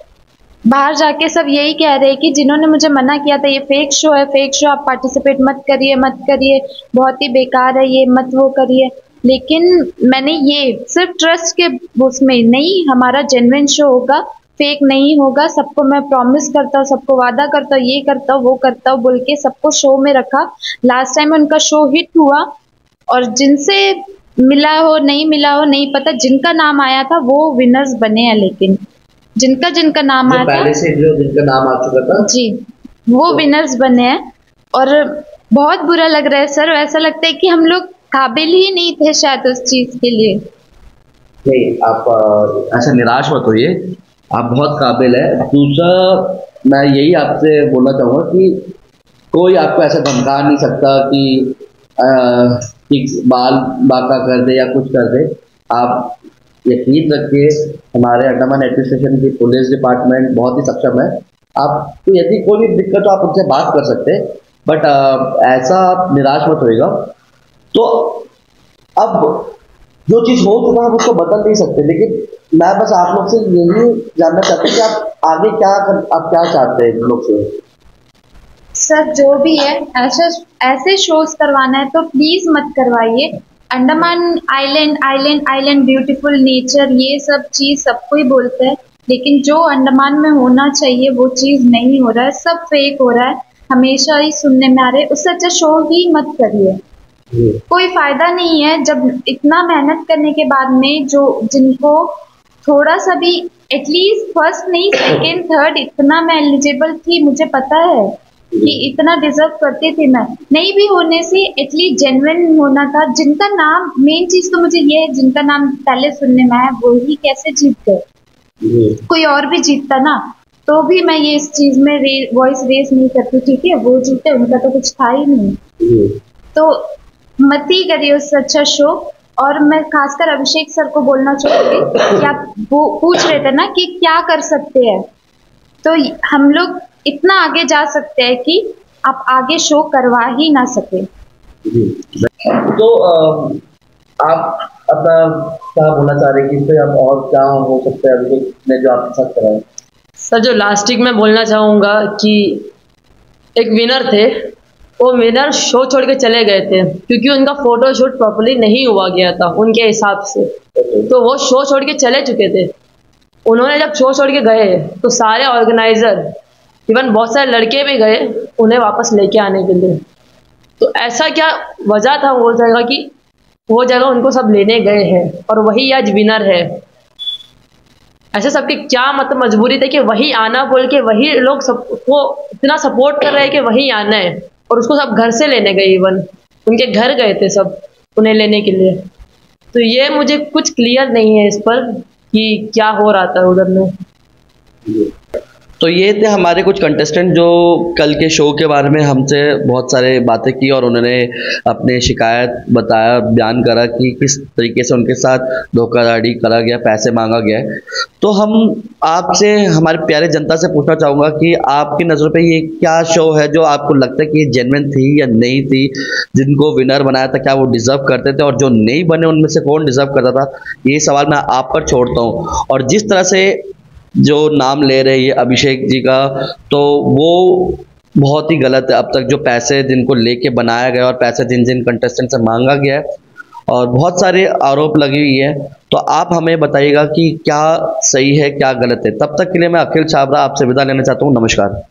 बाहर जाके सब यही कह रहे हैं कि जिन्होंने मुझे मना किया था ये फेक शो है, फेक शो, आप पार्टिसिपेट मत करिए, बहुत ही बेकार है ये, मत वो करिए। लेकिन मैंने ये सिर्फ ट्रस्ट के उसमें नहीं, हमारा जेन्युइन शो होगा, फेक नहीं होगा, सबको मैं प्रॉमिस करता हूँ, सबको वादा करता हूँ, ये करता हूँ, वो करता हूँ बोल के सबको शो में रखा। लास्ट टाइम उनका शो हिट हुआ और जिनसे मिला हो नहीं मिला हो नहीं पता, जिनका नाम आया था वो विनर्स बने हैं। लेकिन जिनका नाम आया था, जिनका नाम आ चुका था जी, वो विनर्स बने हैं। और बहुत बुरा लग रहा है सर, ऐसा लगता है कि हम लोग काबिल ही नहीं थे शायद उस चीज के लिए। नहीं, आप ऐसा निराश मत होइए, आप बहुत काबिल है। दूसरा, मैं यही आपसे बोलना चाहूँगा कि कोई आपको ऐसा धमका नहीं सकता कि बाल बाका कर दे या कुछ कर दे। आप यकीन रखिए, हमारे अंडमान एडमिनिस्ट्रेशन की पुलिस डिपार्टमेंट बहुत ही सक्षम है। आपको यदि कोई भी दिक्कत हो आप उनसे बात कर सकते हैं, बट ऐसा आप निराश मत होइएगा। तो अब जो चीज़ हो चुका है हम उसको बदल नहीं सकते, लेकिन मैं बस आप लोग से यही जानना चाहता हूँ कि आप आगे आप क्या चाहते हैं लोग से? सर जो भी है, ऐसे शोज करवाना है तो प्लीज मत करवाइए। अंडमान आइलैंड ब्यूटीफुल नेचर, ये सब चीज सबको ही बोलते हैं, लेकिन जो अंडमान में होना चाहिए वो चीज नहीं हो रहा है, सब फेक हो रहा है, हमेशा ही सुनने में आ रहे हैं। उससे अच्छा शो ही मत करिए, कोई फायदा नहीं है। जब इतना मेहनत करने के बाद में जिनको थोड़ा सा भी एटलीस्ट फर्स्ट नहीं सेकंड थर्ड, इतना मैं एलिजिबल थी, मुझे पता है कि इतना डिजर्व करते थे। मैं नहीं भी होने से एटलीस्ट जेन्युइन होना था। जिनका नाम, मेन चीज तो मुझे ये है, जिनका नाम पहले सुनने में आया वही कैसे जीत गए। कोई और भी जीतता ना तो भी मैं ये इस चीज में वॉइस रेस नहीं करती। ठीक है, वो जीते, उनका तो कुछ था ही नहीं। तो मत ही करिए उससे अच्छा शो। और मैं खासकर अभिषेक सर को बोलना चाहूंगी कि आप वो पूछ रहे थे ना कि क्या कर सकते हैं, तो हम लोग इतना आगे जा सकते हैं कि आप आगे शो करवा ही ना सके। तो आप अपना क्या बोलना चाह रहे हैं कि इस पे आप और क्या हो सकता है अभिषेक ने जो आपके साथ कराया? सर जो लास्टिक में बोलना चाहूँगा कि एक विनर थे, वो विनर शो छोड़ के चले गए थे क्योंकि उनका फोटो शूट प्रॉपर्ली नहीं हुआ गया था उनके हिसाब से। तो वो शो छोड़ के चले चुके थे। उन्होंने जब शो छोड़ के गए तो सारे ऑर्गेनाइजर, इवन बहुत सारे लड़के भी गए उन्हें वापस लेके आने के लिए। तो ऐसा क्या वजह था वो जगह की, वो जगह उनको सब लेने गए हैं और वही आज विनर है। ऐसे सबकी क्या मतलब मजबूरी थी कि वही आना बोल के वही लोग सबको इतना सपोर्ट कर रहे हैं कि वही आना है, और उसको सब घर से लेने गए, इवन उनके घर गए थे सब उन्हें लेने के लिए। तो ये मुझे कुछ क्लियर नहीं है इस पर कि क्या हो रहा था उधर में। तो ये थे हमारे कुछ कंटेस्टेंट जो कल के शो के बारे में हमसे बहुत सारे बातें की और उन्होंने अपने शिकायत बताया, बयान करा कि किस तरीके से उनके साथ धोखाधड़ी करा गया, पैसे मांगा गया है। तो हम आपसे, हमारे प्यारे जनता से पूछना चाहूँगा कि आपकी नज़रों पे ये क्या शो है जो आपको लगता है कि ये जेन्युइन थी या नहीं थी? जिनको विनर बनाया था क्या वो डिज़र्व करते थे, और जो नहीं बने उनमें से कौन डिज़र्व करता था? ये सवाल मैं आप पर छोड़ता हूँ। और जिस तरह से जो नाम ले रहे हैं ये अभिषेक जी का, तो वो बहुत ही गलत है। अब तक जो पैसे जिनको लेके बनाया गया और पैसे जिन जिन कंटेस्टेंट से मांगा गया है और बहुत सारे आरोप लगी हुई है, तो आप हमें बताइएगा कि क्या सही है क्या गलत है। तब तक के लिए मैं अखिल छाबरा आपसे विदा लेना चाहता हूँ। नमस्कार।